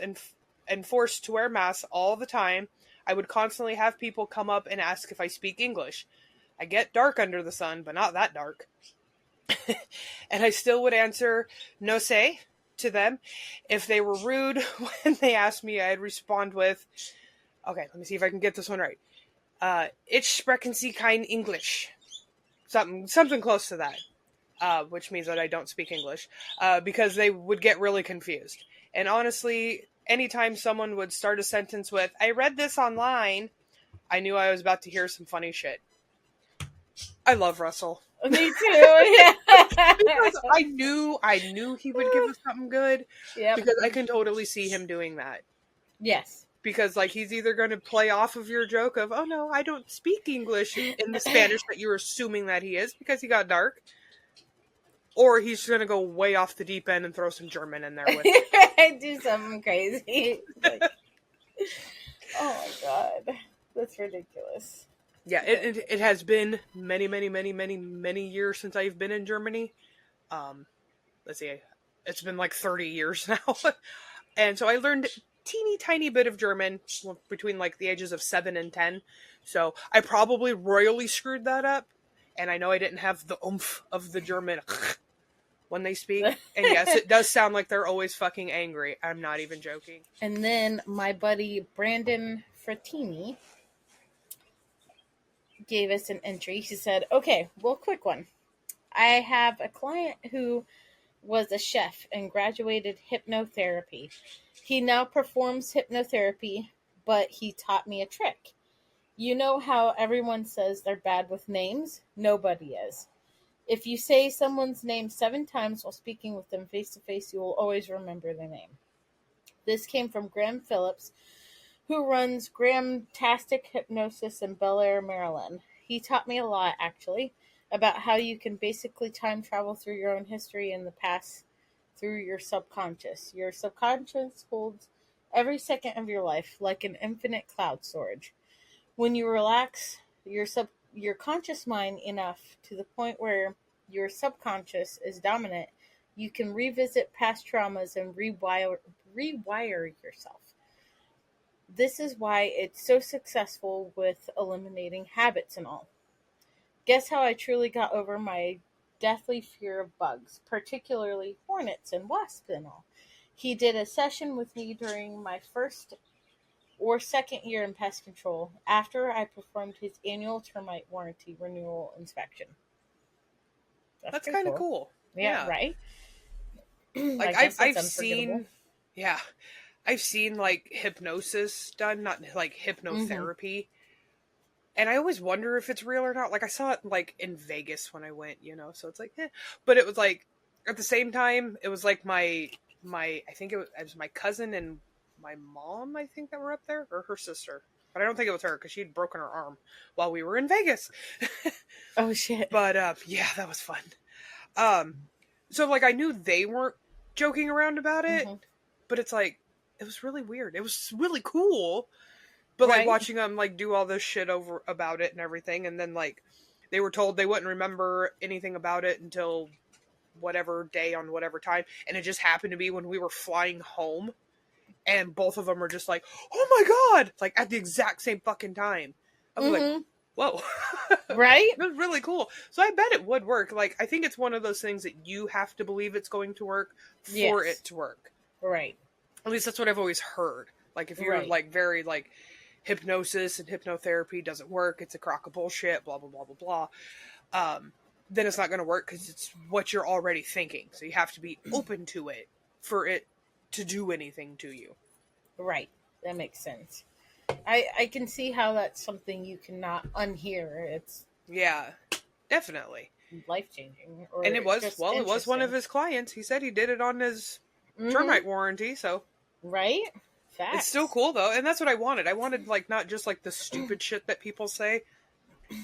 enforced to wear masks all the time, I would constantly have people come up and ask if I speak English. I get dark under the sun, but not that dark. And I still would answer no sé to them. If they were rude when they asked me, I'd respond with, okay, let me see if I can get this one right. Ich sprechen Sie kein English. Something close to that. Which means that I don't speak English. Because they would get really confused. And honestly, anytime someone would start a sentence with, I read this online, I knew I was about to hear some funny shit. I love Russell. Me too, yeah. Because I knew he would give us something good. Yeah. Because I can totally see him doing that. Yes. Because, like, he's either going to play off of your joke of, oh no, I don't speak English in the Spanish that you're assuming that he is because he got dark. Or he's going to go way off the deep end and throw some German in there with it. Do something crazy. Like, oh my god. That's ridiculous. Yeah, it has been many years since I've been in Germany. Let's see, it's been like 30 years now. And so I learned a teeny tiny bit of German between like the ages of 7 and 10. So I probably royally screwed that up. And I know I didn't have the oomph of the German when they speak. And yes, it does sound like they're always fucking angry. I'm not even joking. And then my buddy Brandon Frattini, gave us an entry. He said, okay, well, quick one. I have a client who was a chef and graduated hypnotherapy. He now performs hypnotherapy, but he taught me a trick. You know how everyone says they're bad with names? Nobody is. If you say someone's name 7 times while speaking with them face to face, you will always remember their name. This came from Graham Phillips, who runs Grahamtastic Hypnosis in Bel Air, Maryland. He taught me a lot, actually, about how you can basically time travel through your own history in the past through your subconscious. Your subconscious holds every second of your life like an infinite cloud storage. When you relax your conscious mind enough to the point where your subconscious is dominant, you can revisit past traumas and rewire yourself. This is why it's so successful with eliminating habits and all. Guess how I truly got over my deathly fear of bugs, particularly hornets and wasps and all. He did a session with me during my first or second year in pest control after I performed his annual termite warranty renewal inspection. That's kind of cool. Yeah, right? Like I've seen, I've seen like hypnosis done, not like hypnotherapy. And I always wonder if it's real or not. Like I saw it like in Vegas when I went, so it's like, but it was like at the same time, it was like my I think it was my cousin and my mom, I think, that were up there, or her sister. But I don't think it was her because she'd broken her arm while we were in Vegas. Oh shit. But yeah, that was fun. So like I knew they weren't joking around about it, but it's like it was really weird. It was really cool. But like watching them like do all this shit over about it and everything, and then like they were told they wouldn't remember anything about it until whatever day on whatever time, and it just happened to be when we were flying home, and both of them were just like, "Oh my god!" like at the exact same fucking time. I was like, "Whoa!" Right? It was really cool. So I bet it would work. Like I think it's one of those things that you have to believe it's going to work for it to work. Right. At least that's what I've always heard. Like if you're like very like hypnosis and hypnotherapy doesn't work, it's a crock of bullshit, blah blah blah blah blah, then it's not going to work because it's what you're already thinking. So you have to be open to it for it to do anything to you. Right. That makes sense. I can see how that's something you cannot unhear. It's definitely life changing. And it was it was one of his clients. He said he did it on his termite warranty. So Facts. It's still cool though, and that's what I wanted. I wanted like not just like the stupid shit that people say,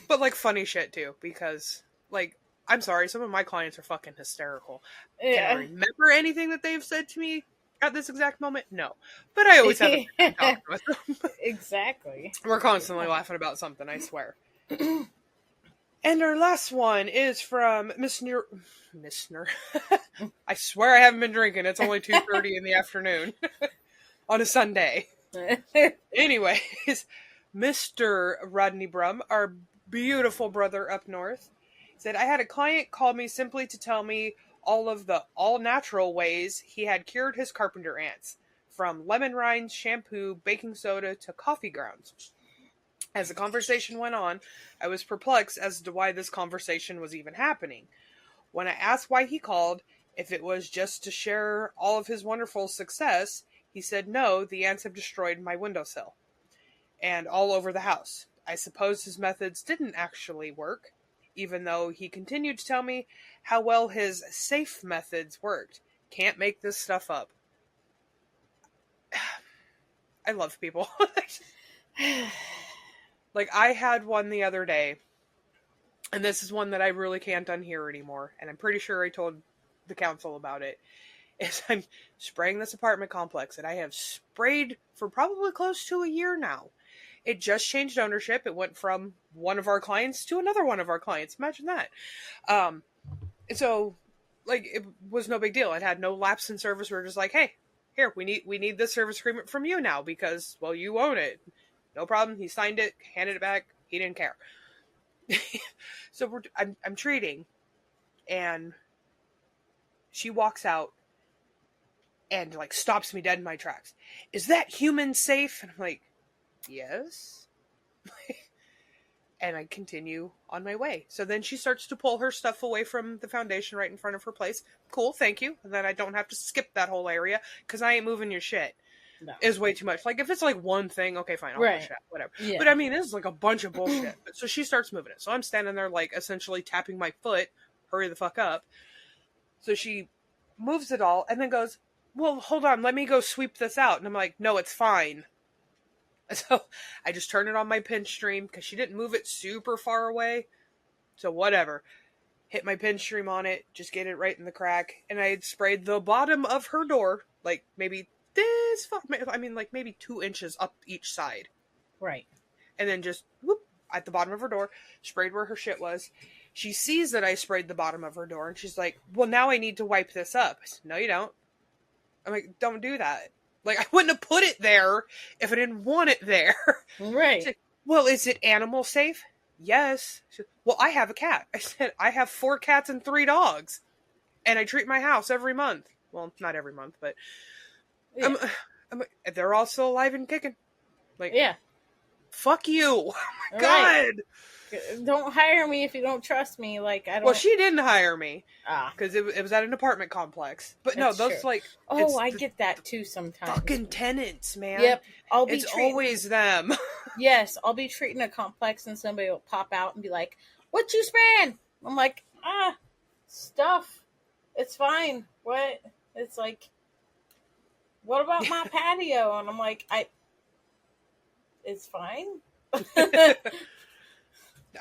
but like funny shit too. Because like I'm sorry, some of my clients are fucking hysterical. Can I remember anything that they've said to me at this exact moment? No, but I always have a good time with them. Exactly. We're constantly laughing about something. I swear. And our last one is from Mr. I swear I haven't been drinking. It's only 2:30 in the afternoon. On a Sunday. Anyways, Mr. Rodney Brum, our beautiful brother up north, said, I had a client call me simply to tell me all of the all-natural ways he had cured his carpenter ants, from lemon rinds, shampoo, baking soda, to coffee grounds. As the conversation went on, I was perplexed as to why this conversation was even happening. When I asked why he called, if it was just to share all of his wonderful success, he said, no, the ants have destroyed my windowsill. And all over the house. I suppose his methods didn't actually work, even though he continued to tell me how well his safe methods worked. Can't make this stuff up. I love people. Like, I had one the other day, and this is one that I really can't unhear anymore, and I'm pretty sure I told the council about it. Is I'm spraying this apartment complex that I have sprayed for probably close to a year now. It just changed ownership. It went from one of our clients to another one of our clients. Imagine that. And so, like, it was no big deal. It had no lapse in service. We were just like, hey, here, we need this service agreement from you now because, well, you own it. No problem. He signed it, handed it back. He didn't care. So I'm treating, and she walks out and like stops me dead in my tracks. Is that human safe? And I'm like, yes. And I continue on my way. So then she starts to pull her stuff away from the foundation right in front of her place. Cool, thank you. And then I don't have to skip that whole area because I ain't moving your shit. No. Is way too much. Like, if it's like one thing, okay, fine, I'll push it, whatever. Yeah. But I mean, this is like a bunch of bullshit. So she starts moving it. So I'm standing there, like, essentially tapping my foot, hurry the fuck up. So she moves it all and then goes, well, hold on, let me go sweep this out. And I'm like, no, it's fine. So I just turn it on my pinch stream because she didn't move it super far away. So whatever. Hit my pinch stream on it, just get it right in the crack. And I had sprayed the bottom of her door, like maybe this far, I mean like maybe 2 inches up each side. Right. And then just whoop at the bottom of her door, sprayed where her shit was. She sees that I sprayed the bottom of her door and she's like, well, now I need to wipe this up. I said, no, you don't. I'm like, don't do that. Like, I wouldn't have put it there if I didn't want it there. Right. She's like, well, is it animal safe? Yes. She said, well, I have a cat. I said, I have 4 cats and 3 dogs. And I treat my house every month. Well, not every month, but Yeah. they're all still alive and kicking. Like, yeah. Fuck you. Oh my God. Right. Don't hire me if you don't trust me. Like, I don't. Well, she didn't hire me. Ah. Because it was at an apartment complex. But That's no, those true. like... Oh, I get that too sometimes. Fucking tenants, man. Yep. It's always them. Yes, I'll be treating a complex and somebody will pop out and be like, what you spraying? I'm like, stuff. It's fine. What? It's like, what about my patio? And I'm like, it's fine.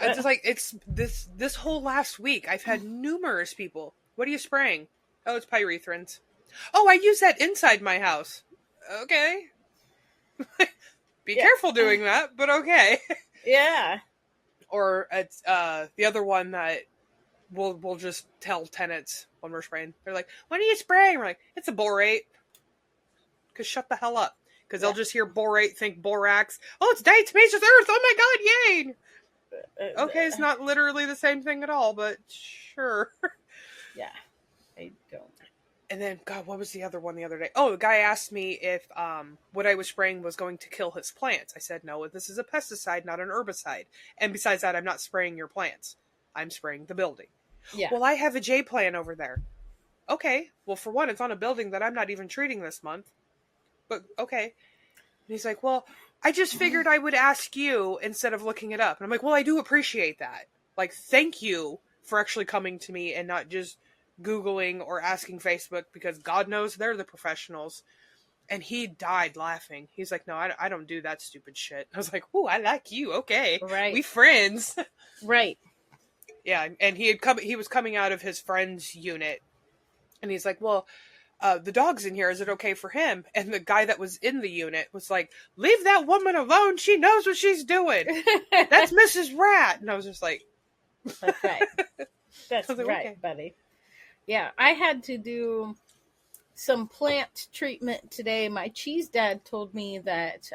It's just like, it's this whole last week, I've had numerous people. What are you spraying? Oh, it's pyrethrins. Oh, I use that inside my house. Okay. Be careful doing that, but okay. Yeah. Or it's the other one that we'll just tell tenants when we're spraying. They're like, "What are you spraying?" We're like, "It's a borate." Because shut the hell up. Because they'll just hear borate, think borax. Oh, it's diatomaceous earth. Oh my God, yay! Okay, it's not literally the same thing at all, but sure. Yeah, I don't. And then, God, what was the other one the other day? Oh, the guy asked me if what I was spraying was going to kill his plants. I said, no, this is a pesticide, not an herbicide. And besides that, I'm not spraying your plants. I'm spraying the building. Yeah. Well, I have a J plant over there. Okay. Well, for one, it's on a building that I'm not even treating this month. But, okay. And he's like, well, I just figured I would ask you instead of looking it up. And I'm like, well, I do appreciate that. Like, thank you for actually coming to me and not just Googling or asking Facebook, because God knows they're the professionals. And he died laughing. He's like, no, I don't do that stupid shit. I was like, ooh, I like you. Okay. Right. We friends. Right. Yeah. And he was coming out of his friend's unit. And he's like, well, the dog's in here. Is it okay for him? And the guy that was in the unit was like, leave that woman alone. She knows what she's doing. That's Mrs. Rat. And I was just like, that's right. That's like, right, okay. buddy. Yeah, I had to do some plant treatment today. My cheese dad told me that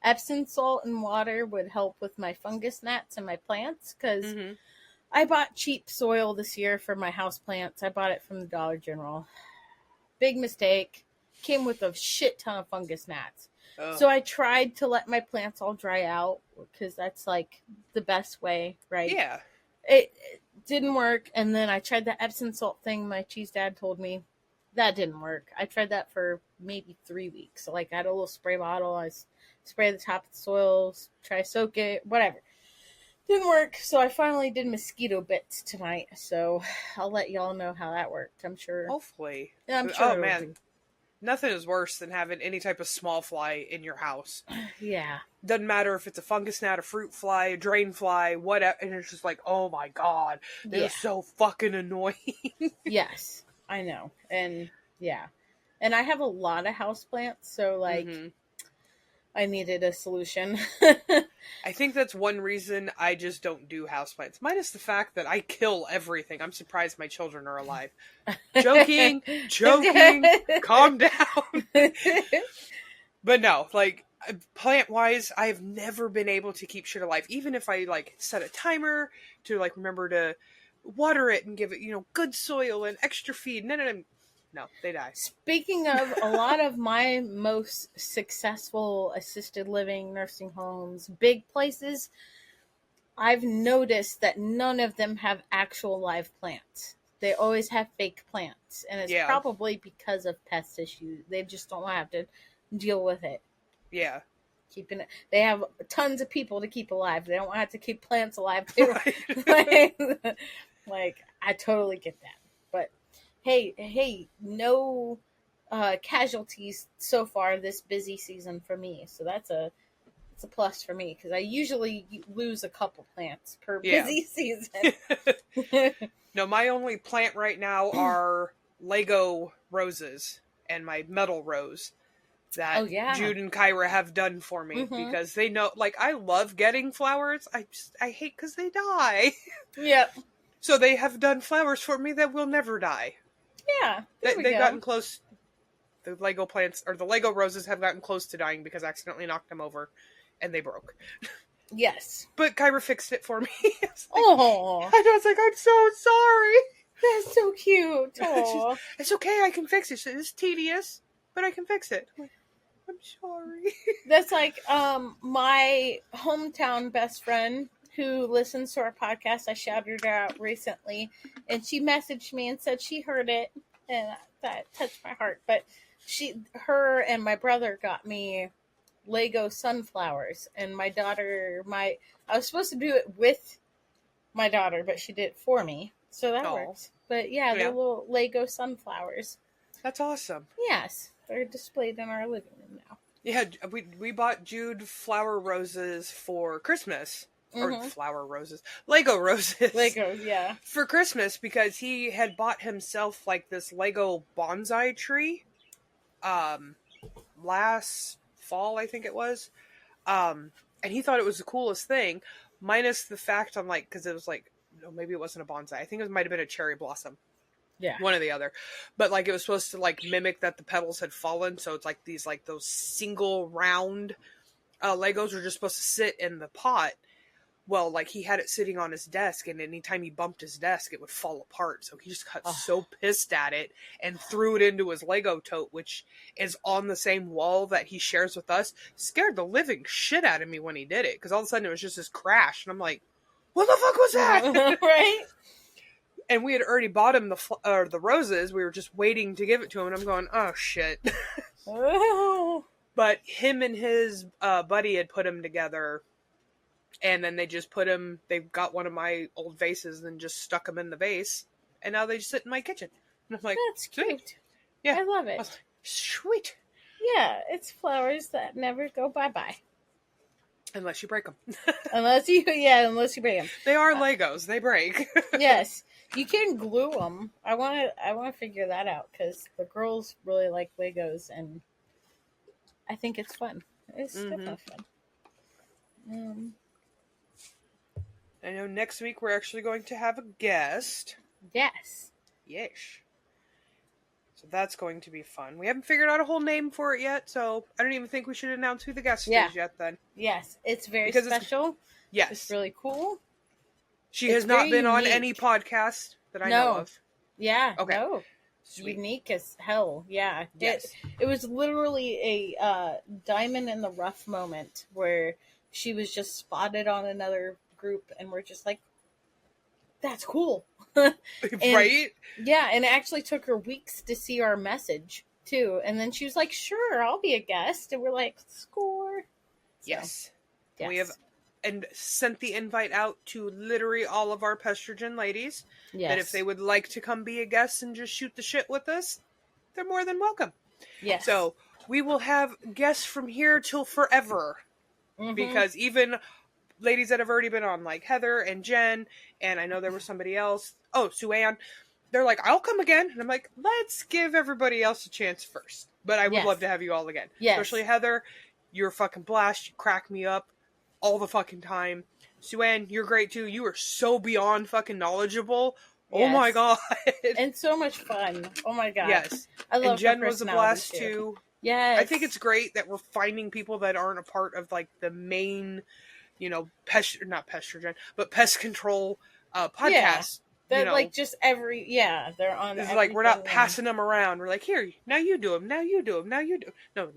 Epsom salt and water would help with my fungus gnats and my plants, because I bought cheap soil this year for my house plants. I bought it from the Dollar General. Big mistake. Came with a shit ton of fungus gnats. Oh. So I tried to let my plants all dry out, because that's like the best way, right? Yeah. It didn't work, and then I tried the Epsom salt thing my cheese dad told me. That didn't work. I tried that for maybe 3 weeks. So, like, I had a little spray bottle. I spray the top of the soil, try to soak it, whatever. Didn't work, so I finally did mosquito bits tonight. So I'll let y'all know how that worked. I'm sure. Hopefully. Yeah, I'm sure. Oh, man. Nothing is worse than having any type of small fly in your house. Yeah. Doesn't matter if it's a fungus gnat, a fruit fly, a drain fly, whatever. And it's just like, oh my God. They're so fucking annoying. Yes, I know. And yeah. And I have a lot of houseplants, so like I needed a solution. I think that's one reason I just don't do houseplants. Minus the fact that I kill everything. I'm surprised my children are alive. Joking. Calm down. But no, like, plant-wise, I've never been able to keep shit alive. Even if I, like, set a timer to, like, remember to water it and give it, good soil and extra feed. No, they die. Speaking of, a lot of my most successful assisted living, nursing homes, big places, I've noticed that none of them have actual live plants. They always have fake plants, and it's probably because of pest issues. They just don't have to deal with it. Yeah. Keeping it. They have tons of people to keep alive. They don't have to keep plants alive too. Right. like, I totally get that. But hey, no casualties so far this busy season for me. So it's a plus for me because I usually lose a couple plants per busy season. No, my only plant right now are Lego roses and my metal rose that Jude and Kyra have done for me because they know, like, I love getting flowers. I hate because they die. Yep. So they have done flowers for me that will never die. Yeah. They've gotten close. The Lego plants, or the Lego roses, have gotten close to dying because I accidentally knocked them over and they broke. Yes. But Kyra fixed it for me. Oh. I was like, I'm so sorry. That's so cute. Oh. It's okay, I can fix it. It's tedious, but I can fix it. I'm sorry. That's like my hometown best friend who listens to our podcast. I shouted her out recently, and she messaged me and said she heard it, and that touched my heart. But her and my brother got me Lego sunflowers, and my daughter, I was supposed to do it with my daughter, but she did it for me, so that works. But yeah, they're little Lego sunflowers. That's awesome. Yes, they're displayed in our living room now. Yeah, we bought Jude flower roses for Christmas. Or flower roses. Lego roses. Legos, yeah. For Christmas, because he had bought himself, like, this Lego bonsai tree. Last fall, I think it was. And he thought it was the coolest thing. Minus the fact on, like, because it was like, no, maybe it wasn't a bonsai. I think it might have been a cherry blossom. Yeah. One or the other. But, like, it was supposed to, like, mimic that the petals had fallen. So it's like these, like, those single round Legos were just supposed to sit in the pot. Well, like, he had it sitting on his desk, and anytime he bumped his desk, it would fall apart. So he just got so pissed at it and threw it into his Lego tote, which is on the same wall that he shares with us. Scared the living shit out of me when he did it, because all of a sudden it was just this crash, and I'm like, what the fuck was that? Right? And we had already bought him the roses. We were just waiting to give it to him, and I'm going, oh, shit. But him and his buddy had put him together. And then they just they got one of my old vases and just stuck them in the vase. And now they just sit in my kitchen. And I'm like, that's cute. Sweet. Yeah. I love it. Like, sweet. Yeah, it's flowers that never go bye-bye. Unless you break them. unless you break them. They are Legos. They break. Yes. You can glue them. I want to figure that out because the girls really like Legos and I think it's fun. It's definitely fun. I know next week we're actually going to have a guest. Yes. Yes. So that's going to be fun. We haven't figured out a whole name for it yet, so I don't even think we should announce who the guest is yet then. Yes, it's very special. Yes. It's really cool. She has not been on any podcast that I know of. Yeah. Okay. No. Sweet. Unique as hell. Yeah. Yes. It was literally a diamond in the rough moment where she was just spotted on another group and we're just like, that's cool. Right? Yeah, and it actually took her weeks to see our message too. And then she was like, sure, I'll be a guest. And we're like, score. So, yes. We have sent the invite out to literally all of our Pestrogen ladies. Yes. That if they would like to come be a guest and just shoot the shit with us, they're more than welcome. Yes. So we will have guests from here till forever. Because even ladies that have already been on, like Heather and Jen, and I know there was somebody else. Oh, Sue-Ann. They're like, I'll come again. And I'm like, let's give everybody else a chance first. But I would love to have you all again. Yes. Especially Heather. You're a fucking blast. You crack me up all the fucking time. Sue-Ann, you're great too. You are so beyond fucking knowledgeable. Yes. Oh my god. And so much fun. Oh my god. Yes. I love and Jen was a blast too. Yes. I think it's great that we're finding people that aren't a part of like the main, pest control podcast. Yeah. They're like just they're on. It's like we're not passing them around. We're like, here, now you do them, now you do them, now you do. No,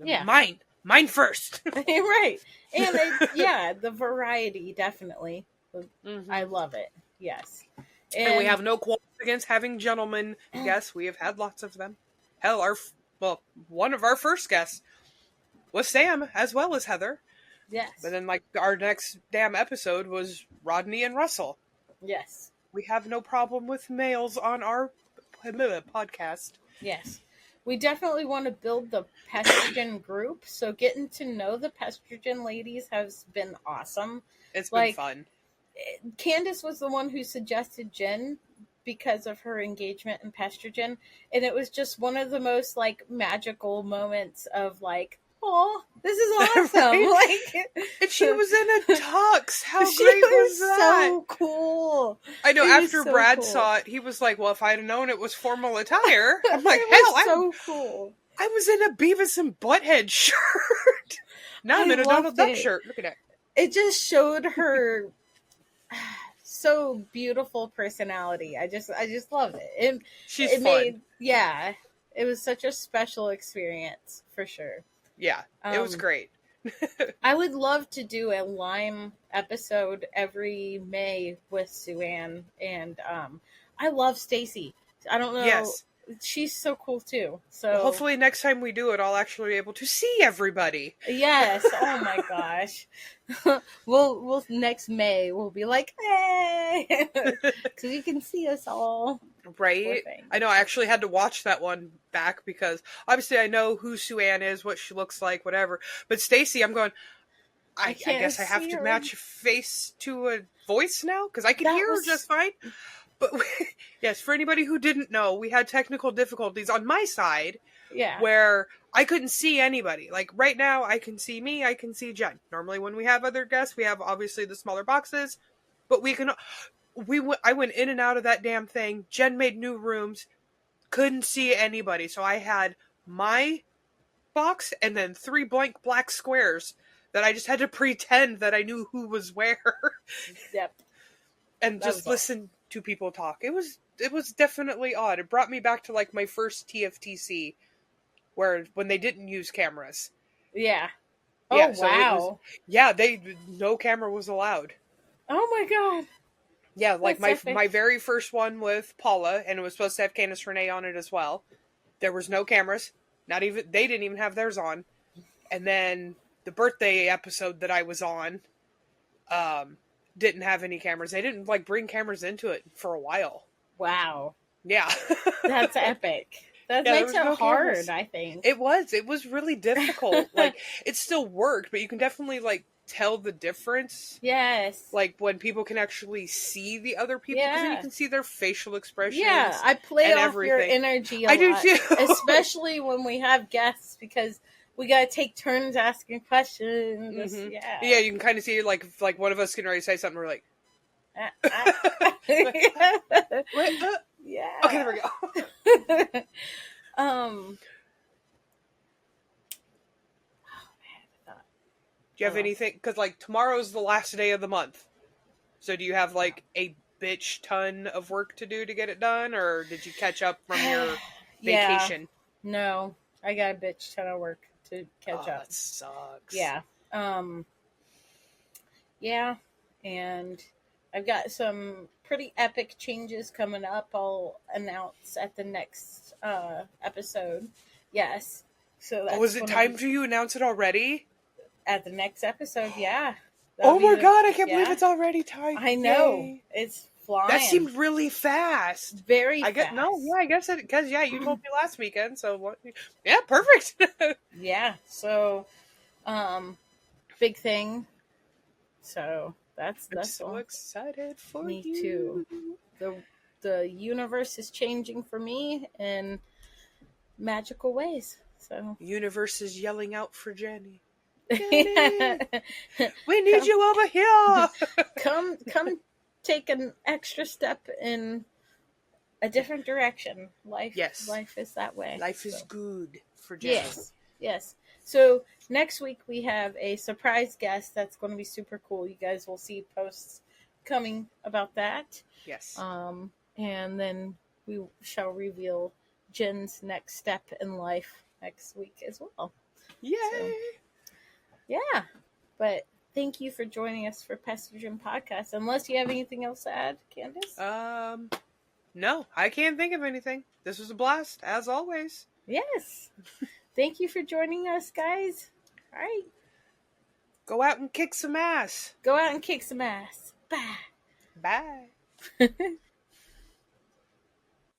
mine first. Right. And the variety definitely. Mm-hmm. I love it. Yes. And we have no qualms against having gentlemen guests. We have had lots of them. Hell, one of our first guests was Sam, as well as Heather. Yes. But then, like, our next damn episode was Rodney and Russell. Yes. We have no problem with males on our podcast. Yes. We definitely want to build the Pestrogen group, so getting to know the Pestrogen ladies has been awesome. It's been fun. Kandyce was the one who suggested Jen because of her engagement in Pestrogen, and it was just one of the most, like, magical moments of, like, oh, this is awesome! Right? Like, and she was in a tux. How great was that? So cool. I know. After Brad saw it, he was like, "Well, if I'd have known it was formal attire," I'm like, Cool. I was in a Beavis and Butthead shirt. Now I'm in a Donald Duck shirt. Look at that. It just showed her so beautiful personality. I just loved it. She's fun. It was such a special experience for sure. Yeah, it was great. I would love to do a Lyme episode every May with Sue-Ann, and I love Stacy. I don't know. Yes. She's so cool too. So well, hopefully next time we do it, I'll actually be able to see everybody. Yes. Oh my gosh. we'll next May we'll be like, hey, because you can see us all. Right. I know. I actually had to watch that one back because obviously I know who Sue-Ann is, what she looks like, whatever. But Stacy, I'm going. I guess I have to match a face to a voice now because I can hear her just fine. But yes, for anybody who didn't know, we had technical difficulties on my side. Yeah. Where I couldn't see anybody. Like right now, I can see me, I can see Jen. Normally when we have other guests, we have obviously the smaller boxes. But I went in and out of that damn thing. Jen made new rooms. Couldn't see anybody. So I had my box and then 3 blank black squares that I just had to pretend that I knew who was where. Yep. And just listen to people talk. It was definitely odd. It brought me back to like my first TFTC when they didn't use cameras. Yeah. Yeah, oh, wow. No camera was allowed. Oh my god. Yeah, like my very first one with Paula, and it was supposed to have Candice Renee on it as well. There was no cameras. They didn't even have theirs on. And then the birthday episode that I was on, didn't have any cameras. They didn't like bring cameras into it for a while. Wow. Yeah. That's epic. That makes it hard, cameras. I think. It was really difficult. Like, it still worked, but you can definitely, like, tell the difference. Yes. Like, when people can actually see the other people. Because then you can see their facial expressions. Yeah, I play off everything. your energy a lot. I do too. Especially when we have guests, because we gotta take turns asking questions. Mm-hmm. Yeah. Yeah, you can kind of see, like one of us can already say something, we're like... Yeah. Okay, there we go. Do you have anything? Because like tomorrow's the last day of the month, so do you have like a bitch ton of work to do to get it done, or did you catch up from your vacation? No, I got a bitch ton of work to catch up. That sucks. Yeah. Yeah, and I've got some pretty epic changes coming up. I'll announce at the next episode. Yes. So that's was it time for you to announce it already? At the next episode, yeah. Oh my god, I can't believe it's already time. I know. Yay. It's flying. That seemed really fast. Very fast. I guess it, because you told me last weekend, so yeah, perfect. Yeah, so big thing. So that's I'm so excited for me you. too. The universe is changing for me in magical ways. So universe is yelling out for Jenny. Jenny, we need you over here. come take an extra step in a different direction. Life is that way. Life is good for Jenny. Yes. So next week we have a surprise guest that's going to be super cool. You guys will see posts coming about that. Yes. And then we shall reveal Jen's next step in life next week as well. Yay! So, yeah. But thank you for joining us for Pestrogen Podcast. Unless you have anything else to add, Kandyce? No, I can't think of anything. This was a blast, as always. Yes. Thank you for joining us, guys. All right. Go out and kick some ass. Go out and kick some ass. Bye. Bye.